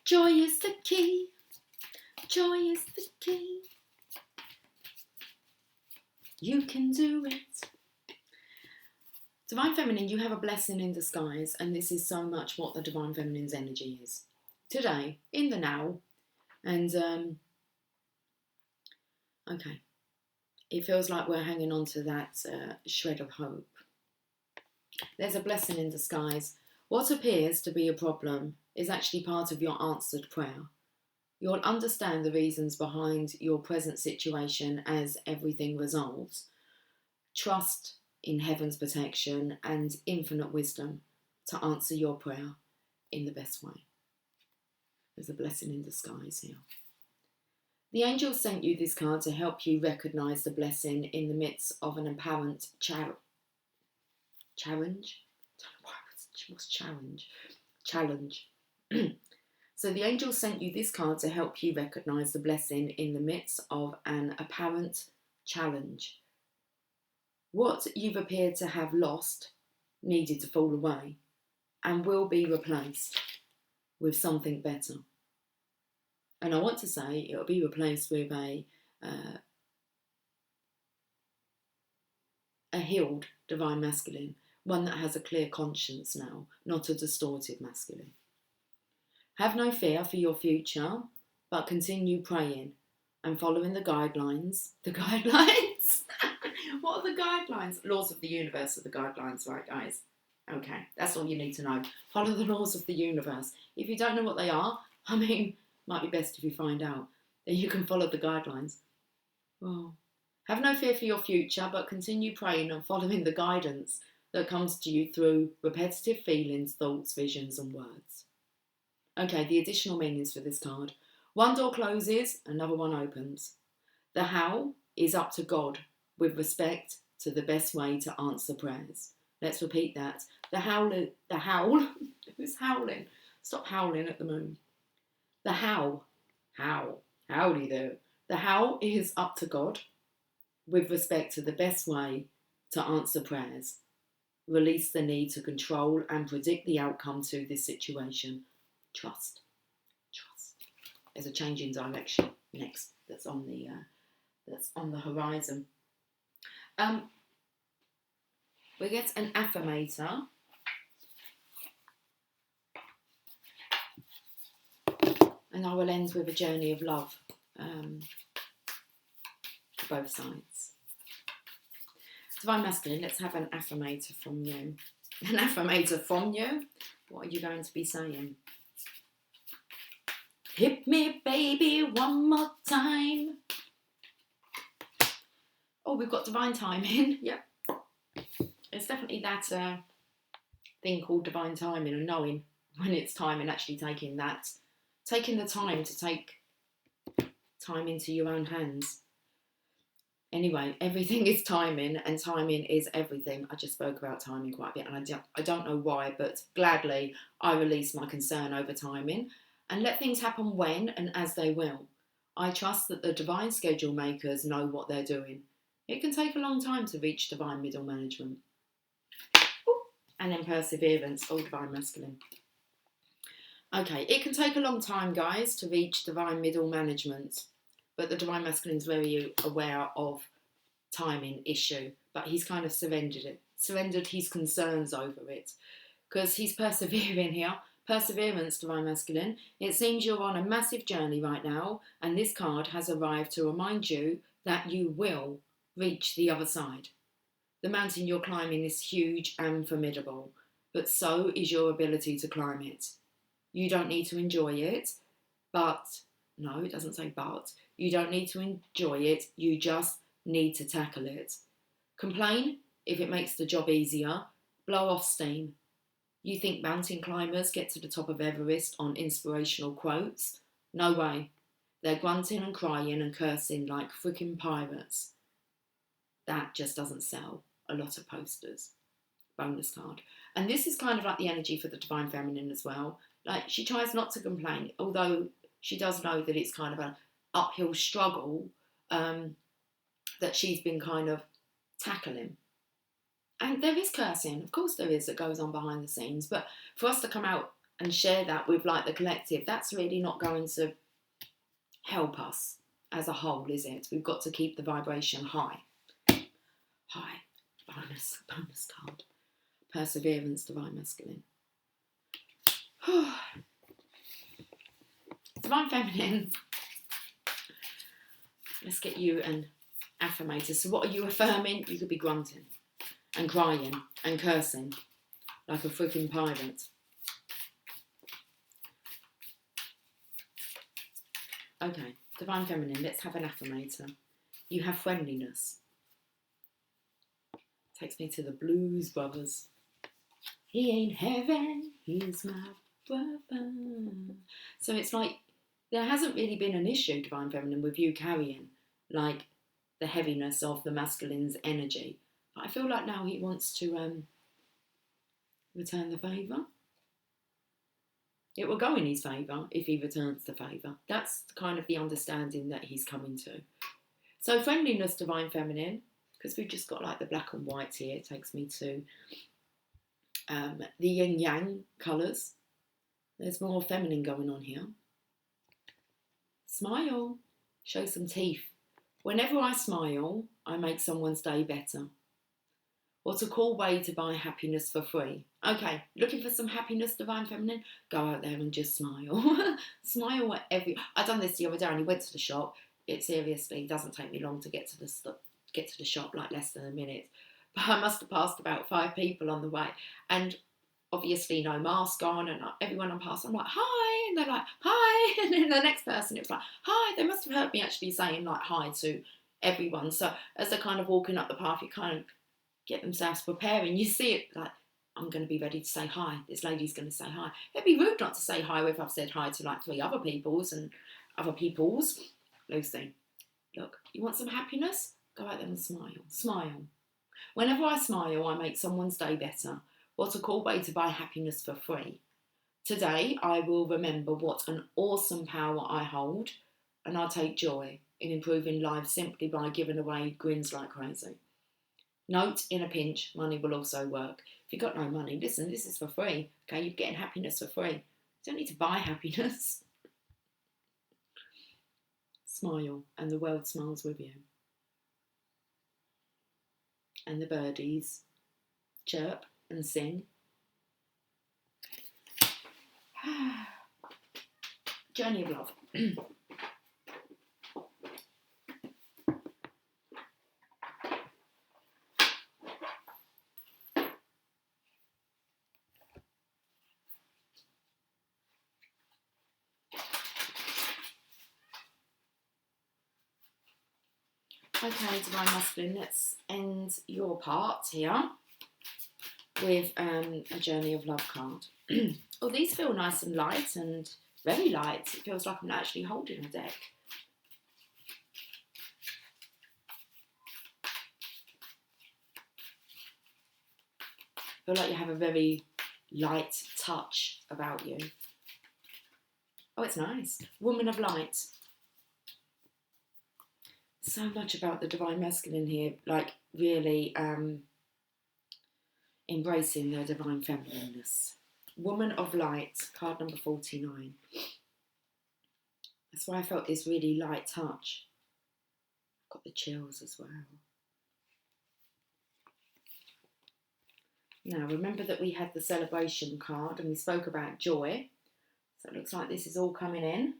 Joy is the key. Joy is the key. You can do it. Divine Feminine, you have a blessing in disguise, and this is so much what the Divine Feminine's energy is. Today, in the now, and okay, it feels like we're hanging on to that shred of hope. There's a blessing in disguise. What appears to be a problem is actually part of your answered prayer. You'll understand the reasons behind your present situation as everything resolves. Trust in heaven's protection and infinite wisdom to answer your prayer in the best way. There's a blessing in disguise here. The angels sent you this card to help you recognise the blessing in the midst of an apparent challenge. What's challenge? Challenge. So the angels sent you this card to help you recognise the blessing in the midst of an apparent challenge. What you've appeared to have lost needed to fall away and will be replaced with something better. And I want to say it'll be replaced with a healed divine masculine, one that has a clear conscience now, not a distorted masculine. Have no fear for your future, but continue praying and following the guidelines. The guidelines? What are the guidelines? Laws of the universe are the guidelines, right, guys? Okay, that's all you need to know. Follow the laws of the universe. If you don't know what they are, I mean, might be best if you find out. Then you can follow the guidelines. Well, have no fear for your future, but continue praying and following the guidance that comes to you through repetitive feelings, thoughts, visions, and words. Okay, the additional meanings for this card. One door closes, another one opens. The how is up to God with respect to the best way to answer prayers. Let's repeat that. The howl, who's howling? Stop howling at the moon. The howdy there. The how is up to God with respect to the best way to answer prayers. Release the need to control and predict the outcome to this situation. Trust. There's a change in direction next that's on the horizon. We get an affirmator. And I will end with a journey of love for both sides. Divine Masculine, let's have an affirmator from you. An affirmator from you? What are you going to be saying? Hit me, baby, one more time. Oh, we've got divine timing. Yep. It's definitely that thing called divine timing and knowing when it's time and actually taking the time to take time into your own hands. Anyway, everything is timing and timing is everything. I just spoke about timing quite a bit and I don't know why, but gladly I release my concern over timing and let things happen when and as they will. I trust that the divine schedule makers know what they're doing. It can take a long time to reach divine middle management. Ooh, and then perseverance, all divine masculine. Okay, it can take a long time, guys, to reach divine middle management, but the divine masculine is very aware of timing issue, but he's kind of surrendered his concerns over it, because he's persevering here. Perseverance, divine masculine. It seems you're on a massive journey right now, and this card has arrived to remind you that you will reach the other side. The mountain you're climbing is huge and formidable, but so is your ability to climb it. You don't need to enjoy it, no, it doesn't say but. You don't need to enjoy it, you just need to tackle it. Complain if it makes the job easier. Blow off steam. You think mountain climbers get to the top of Everest on inspirational quotes? No way. They're grunting and crying and cursing like freaking pirates. That just doesn't sell a lot of posters. Bonus card. And this is kind of like the energy for the divine feminine as well. Like, she tries not to complain, although she does know that it's kind of an uphill struggle that she's been kind of tackling. And there is cursing, of course there is, that goes on behind the scenes. But for us to come out and share that with like the collective, that's really not going to help us as a whole, is it? We've got to keep the vibration high. High. Bonus card. Perseverance, Divine Masculine. Divine Feminine. Let's get you an affirmator. So what are you affirming? You could be grunting and crying and cursing like a freaking pirate. Okay, Divine Feminine, let's have an affirmator. You have friendliness. Takes me to the Blues Brothers. He ain't heaven, he's my brother. So it's like there hasn't really been an issue, Divine Feminine, with you carrying like the heaviness of the masculine's energy. But I feel like now he wants to return the favour. It will go in his favour if he returns the favour. That's kind of the understanding that he's coming to. So friendliness, Divine Feminine, because we've just got like the black and white here. It takes me to the yin yang colours. There's more feminine going on here. Smile. Show some teeth. Whenever I smile, I make someone's day better. What a cool way to buy happiness for free. Okay, looking for some happiness, Divine Feminine? Go out there and just smile. Smile at every... I done this the other day and I went to the shop. It seriously doesn't take me long to get to the shop, like less than a minute. But I must have passed about 5 people on the way. And obviously no mask on, and everyone I pass, I'm like, hi, and they're like, hi, and then the next person, it was like, hi. They must have heard me actually saying like hi to everyone. So as they're kind of walking up the path, you kind of get themselves preparing. You see it like, I'm going to be ready to say hi. This lady's going to say hi. It'd be rude not to say hi if I've said hi to like 3 other peoples and other peoples. Lucy, look, you want some happiness? Go out there and smile. Smile. Whenever I smile, I make someone's day better. What a cool way to buy happiness for free. Today, I will remember what an awesome power I hold, and I'll take joy in improving lives simply by giving away grins like crazy. Note, in a pinch, money will also work. If you've got no money, listen, this is for free. Okay, you're getting happiness for free. You don't need to buy happiness. Smile, and the world smiles with you. And the birdies chirp and sing. Journey of love. Okay, Divine Masculine, let's end your part here with a Journey of Love card. Oh, these feel nice and light and very light. It feels like I'm actually holding a deck. I feel like you have a very light touch about you. Oh, it's nice. Woman of Light. So much about the Divine Masculine here, like really embracing their Divine Feminineness. Woman of Light, card number 49. That's why I felt this really light touch. Got the chills as well. Now, remember that we had the celebration card and we spoke about joy. So it looks like this is all coming in.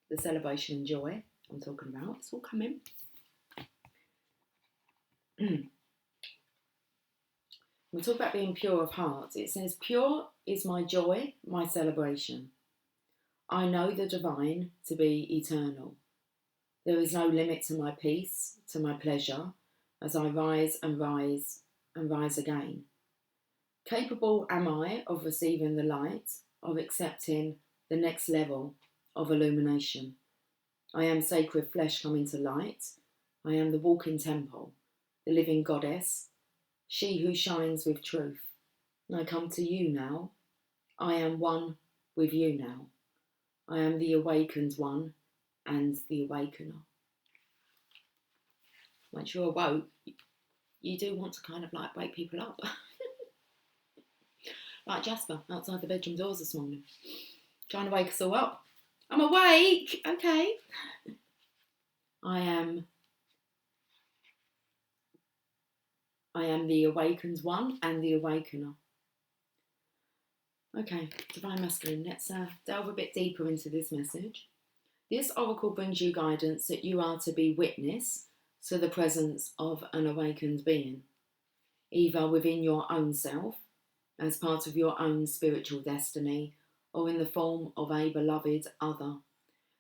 The celebration and joy I'm talking about. It's all coming. We talk about being pure of heart. It says, pure is my joy, my celebration. I know the divine to be eternal. There is no limit to my peace, to my pleasure, as I rise and rise and rise again. Capable am I of receiving the light, of accepting the next level of illumination. I am sacred flesh coming to light. I am the walking temple, the living goddess, she who shines with truth. I come to you now. I am one with you now. I am the awakened one and the awakener. Once you're awoke, you do want to kind of like wake people up. Like Jasper outside the bedroom doors this morning, trying to wake us all up. I'm awake, okay. I am the awakened one and the awakener. Okay, Divine Masculine, let's delve a bit deeper into this message. This oracle brings you guidance that you are to be witness to the presence of an awakened being, either within your own self, as part of your own spiritual destiny, or in the form of a beloved other.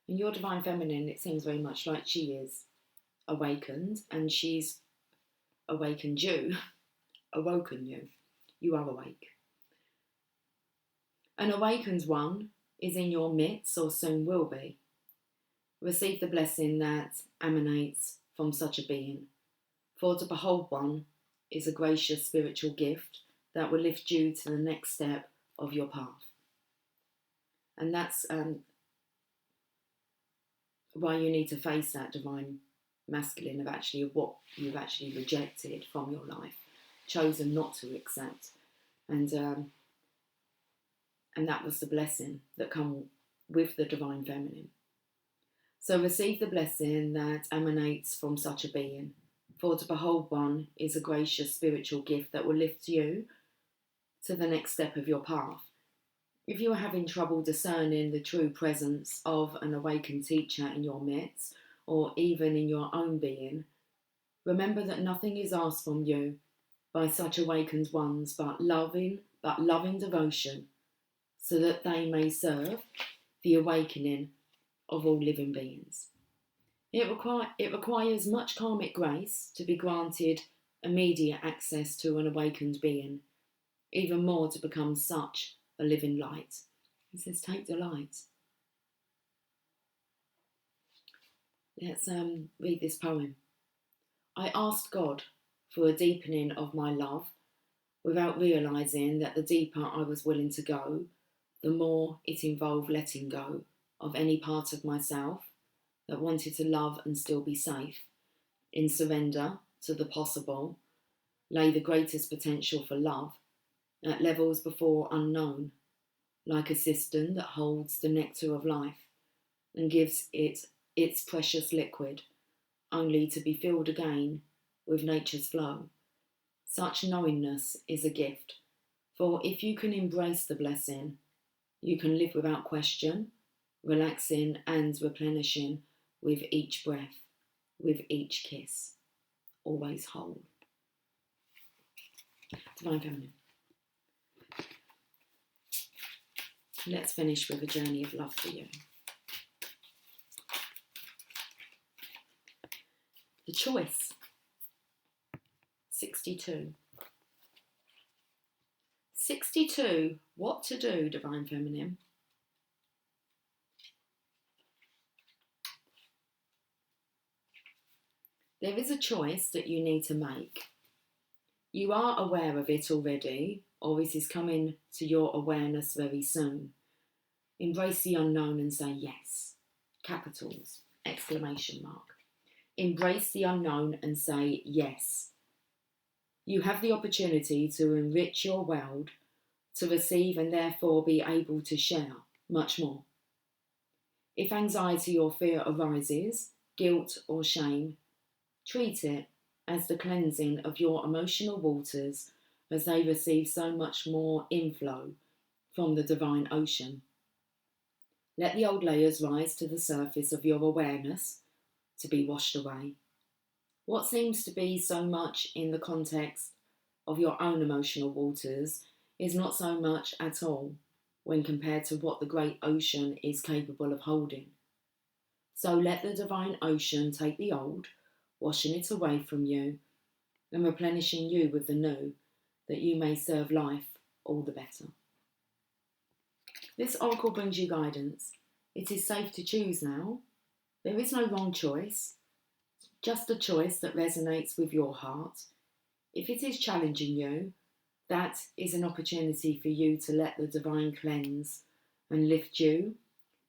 And your Divine Feminine, it seems very much like she is awakened, and she's awakened you, awoken you. You are awake. An awakened one is in your midst, or soon will be. Receive the blessing that emanates from such a being. For to behold one is a gracious spiritual gift that will lift you to the next step of your path. And that's why you need to face that Divine Masculine of what you've actually rejected from your life, chosen not to accept. And that was the blessing that come with the Divine Feminine. So receive the blessing that emanates from such a being. For to behold one is a gracious spiritual gift that will lift you to the next step of your path. If you are having trouble discerning the true presence of an awakened teacher in your midst, or even in your own being, remember that nothing is asked from you by such awakened ones but loving devotion, so that they may serve the awakening of all living beings. It requires much karmic grace to be granted immediate access to an awakened being, even more to become such a living light. It says, take delight. Let's read this poem. I asked God for a deepening of my love without realising that the deeper I was willing to go, the more it involved letting go of any part of myself that wanted to love and still be safe. In surrender to the possible lay the greatest potential for love at levels before unknown, like a cistern that holds the nectar of life and gives it its precious liquid, only to be filled again with nature's flow. Such knowingness is a gift, for if you can embrace the blessing, you can live without question, relaxing and replenishing with each breath, with each kiss, always whole. Divine Feminine. Let's finish with a journey of love for you. The choice. 62. 62. What to do, Divine Feminine? There is a choice that you need to make. You are aware of it already, or it is coming to your awareness very soon. Embrace the unknown and say yes. Capitals, exclamation mark. Embrace the unknown and say yes. You have the opportunity to enrich your world, to receive and therefore be able to share much more. If anxiety or fear arises, guilt or shame, treat it as the cleansing of your emotional waters as they receive so much more inflow from the divine ocean. Let the old layers rise to the surface of your awareness to be washed away. What seems to be so much in the context of your own emotional waters is not so much at all when compared to what the great ocean is capable of holding. So let the divine ocean take the old, washing it away from you and replenishing you with the new, that you may serve life all the better. This oracle brings you guidance. It is safe to choose now. There is no wrong choice, just a choice that resonates with your heart. If it is challenging you, that is an opportunity for you to let the divine cleanse and lift you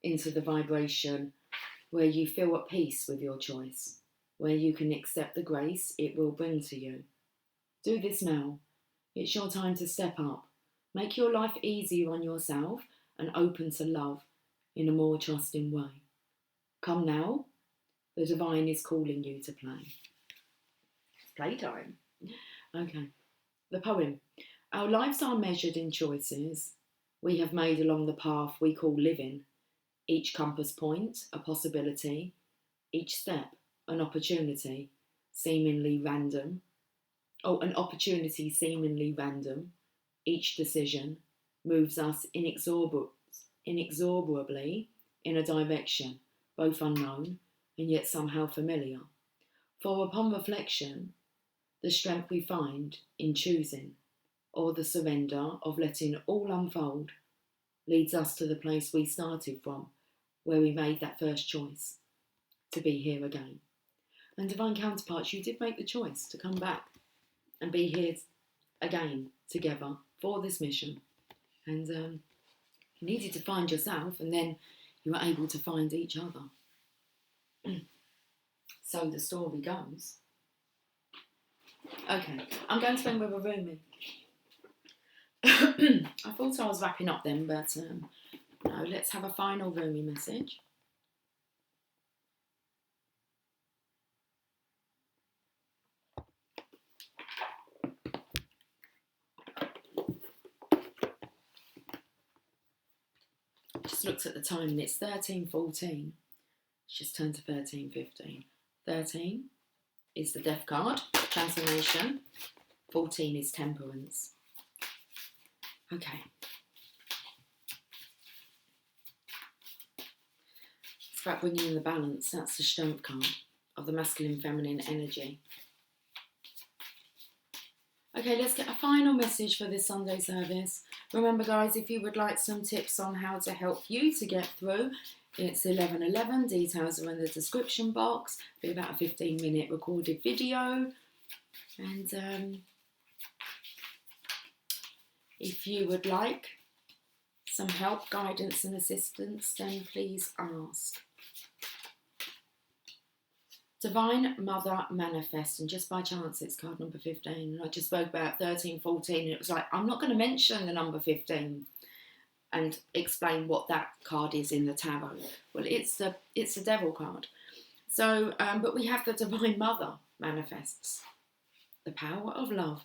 into the vibration where you feel at peace with your choice, where you can accept the grace it will bring to you. Do this now. It's your time to step up. Make your life easier on yourself and open to love in a more trusting way. Come now. The divine is calling you to play. It's playtime. Okay. The poem. Our lives are measured in choices we have made along the path we call living. Each compass point, a possibility. Each step, an opportunity, seemingly random. An opportunity seemingly random. Each decision moves us inexorably in a direction, both unknown and yet somehow familiar. For upon reflection, the strength we find in choosing, or the surrender of letting all unfold, leads us to the place we started from, where we made that first choice, to be here again. And divine counterparts, you did make the choice to come back and be here again together for this mission. And you needed to find yourself, and then you were able to find each other. So the story goes. Okay, I'm going to end with a roomie. I thought I was wrapping up then, but no, let's have a final roomie message. Just looked at the time and it's 13:14. It's just turned to 13:15. 13 is the death card, transformation. 14 is temperance. Okay. It's about bringing in the balance. That's the strength card of the masculine feminine energy. Okay, let's get a final message for this Sunday service. Remember, guys, if you would like some tips on how to help you to get through, it's 11:11. Details are in the description box. It'll be about a 15-minute recorded video. And if you would like some help, guidance and assistance, then please ask. Divine Mother Manifest, and just by chance it's card number 15, and I just spoke about 13, 14, and it was like, I'm not going to mention the number 15 and explain what that card is in the tarot. Well, it's the Devil card. So, but we have the Divine Mother Manifests, the power of love.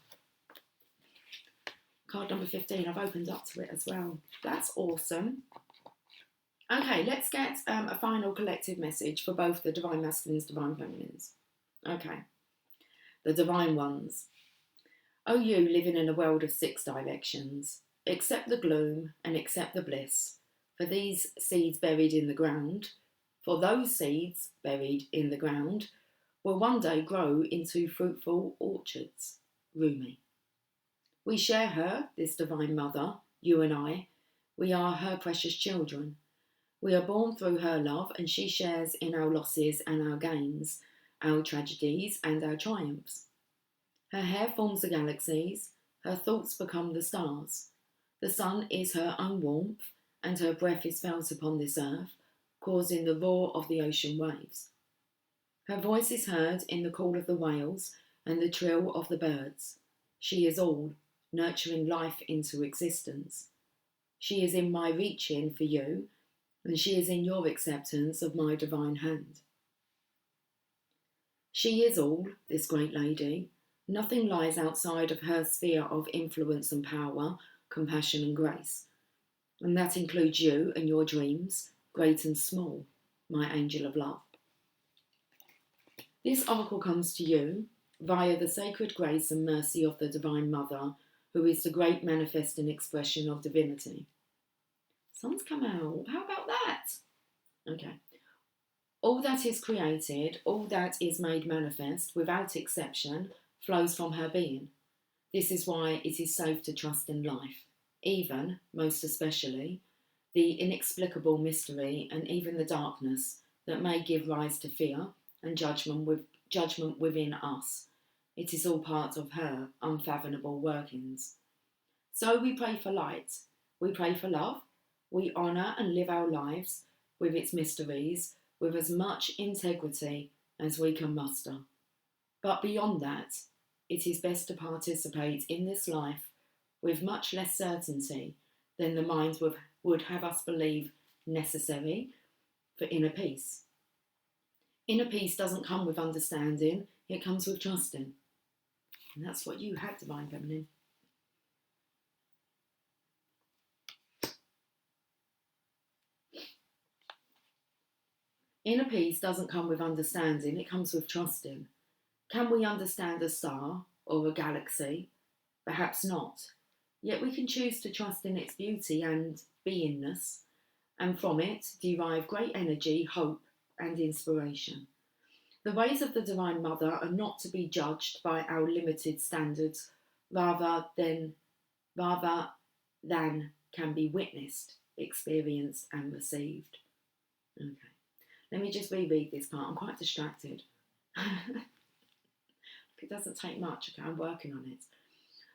Card number 15, I've opened up to it as well. That's awesome. Okay, let's get a final collective message for both the Divine Masculines, Divine Feminines. Okay, the Divine Ones. Oh, you living in a world of 6 directions, accept the gloom and accept the bliss, for these seeds buried in the ground, for those seeds buried in the ground, will one day grow into fruitful orchards. Rumi. We share her, this Divine Mother, you and I. We are her precious children. We are born through her love, and she shares in our losses and our gains, our tragedies and our triumphs. Her hair forms the galaxies, her thoughts become the stars. The sun is her own warmth, and her breath is felt upon this earth, causing the roar of the ocean waves. Her voice is heard in the call of the whales and the trill of the birds. She is all, nurturing life into existence. She is in my reaching for you, and she is in your acceptance of my divine hand. She is all, this great lady. Nothing lies outside of her sphere of influence and power, compassion and grace. And that includes you and your dreams, great and small, my angel of love. This oracle comes to you via the sacred grace and mercy of the Divine Mother, who is the great manifesting expression of divinity. Sun's come out. How about that? Okay. All that is created, all that is made manifest, without exception, flows from her being. This is why it is safe to trust in life, even, most especially, the inexplicable mystery and even the darkness that may give rise to fear and judgment within us. It is all part of her unfathomable workings. So we pray for light, we pray for love, We honour and live our lives with its mysteries with as much integrity as we can muster. But beyond that, it is best to participate in this life with much less certainty than the mind would have us believe necessary for inner peace. Inner peace doesn't come with understanding, it comes with trusting. And that's what you had, Divine Feminine. Inner peace doesn't come with understanding, it comes with trusting. Can we understand a star or a galaxy? Perhaps not. Yet we can choose to trust in its beauty and beingness, and from it derive great energy, hope, and inspiration. The ways of the Divine Mother are not to be judged by our limited standards, rather than can be witnessed, experienced, and received. Okay, let me just reread this part. I'm quite distracted. It doesn't take much. Okay, I'm working on it.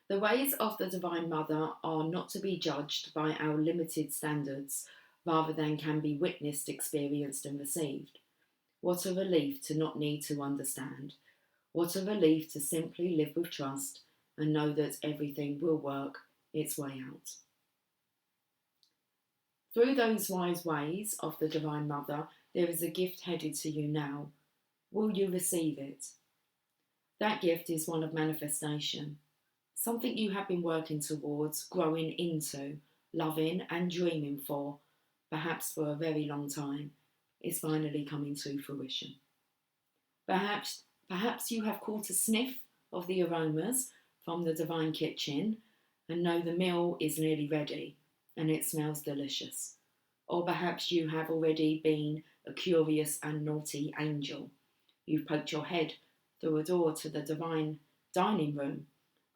The ways of the Divine Mother are not to be judged by our limited standards, rather than can be witnessed, experienced, and received. What a relief to not need to understand. What a relief to simply live with trust and know that everything will work its way out. Through those wise ways of the Divine Mother, there is a gift headed to you now. Will you receive it? That gift is one of manifestation. Something you have been working towards, growing into, loving and dreaming for, perhaps for a very long time, is finally coming to fruition. Perhaps you have caught a sniff of the aromas from the divine kitchen and know the meal is nearly ready and it smells delicious. Or perhaps you have already been a curious and naughty angel. You've poked your head through a door to the divine dining room,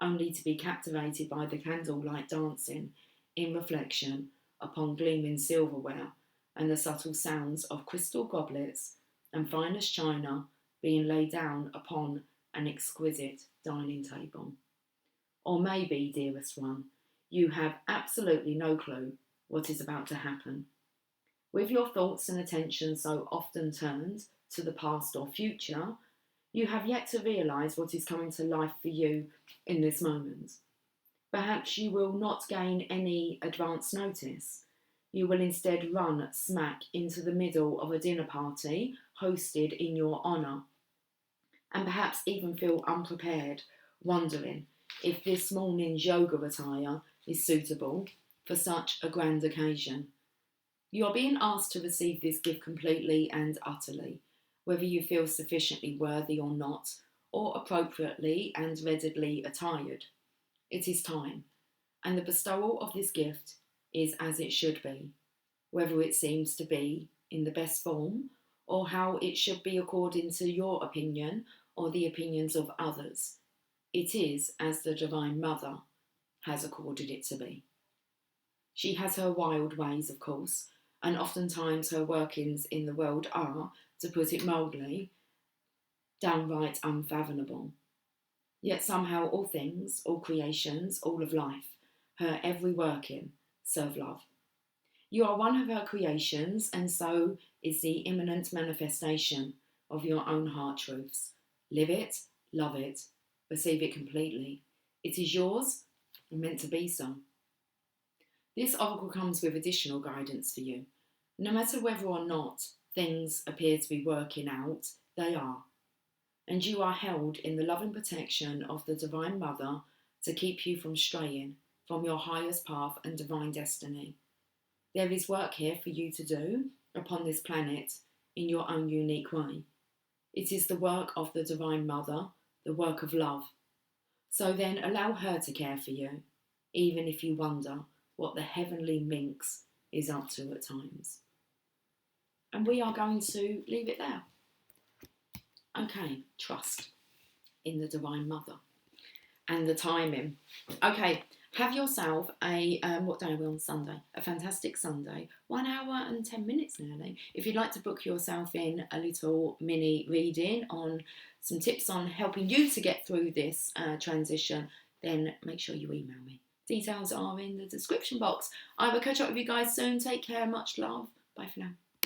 only to be captivated by the candlelight dancing in reflection upon gleaming silverware and the subtle sounds of crystal goblets and finest china being laid down upon an exquisite dining table. Or maybe, dearest one, you have absolutely no clue what is about to happen. With your thoughts and attention so often turned to the past or future, you have yet to realise what is coming to life for you in this moment. Perhaps you will not gain any advance notice. You will instead run smack into the middle of a dinner party hosted in your honour, and perhaps even feel unprepared, wondering if this morning's yoga attire is suitable for such a grand occasion. You are being asked to receive this gift completely and utterly, whether you feel sufficiently worthy or not, or appropriately and readily attired. It is time, and the bestowal of this gift is as it should be, whether it seems to be in the best form, or how it should be according to your opinion or the opinions of others. It is as the Divine Mother has accorded it to be. She has her wild ways, of course, and oftentimes her workings in the world are, to put it mildly, downright unfathomable. Yet somehow all things, all creations, all of life, her every working, serve love. You are one of her creations, and so is the imminent manifestation of your own heart truths. Live it, love it, receive it completely. It is yours and meant to be so. This oracle comes with additional guidance for you. No matter whether or not things appear to be working out, they are. And you are held in the loving protection of the Divine Mother to keep you from straying from your highest path and divine destiny. There is work here for you to do upon this planet in your own unique way. It is the work of the Divine Mother, the work of love. So then allow her to care for you, even if you wonder what the heavenly minx is up to at times. And we are going to leave it there. Okay, trust in the Divine Mother and the timing. Okay, have yourself a, what day are we on? Sunday. A fantastic Sunday. 1 hour and 10 minutes nearly. If you'd like to book yourself in a little mini reading on some tips on helping you to get through this transition, then make sure you email me. Details are in the description box. I will catch up with you guys soon. Take care. Much love. Bye for now.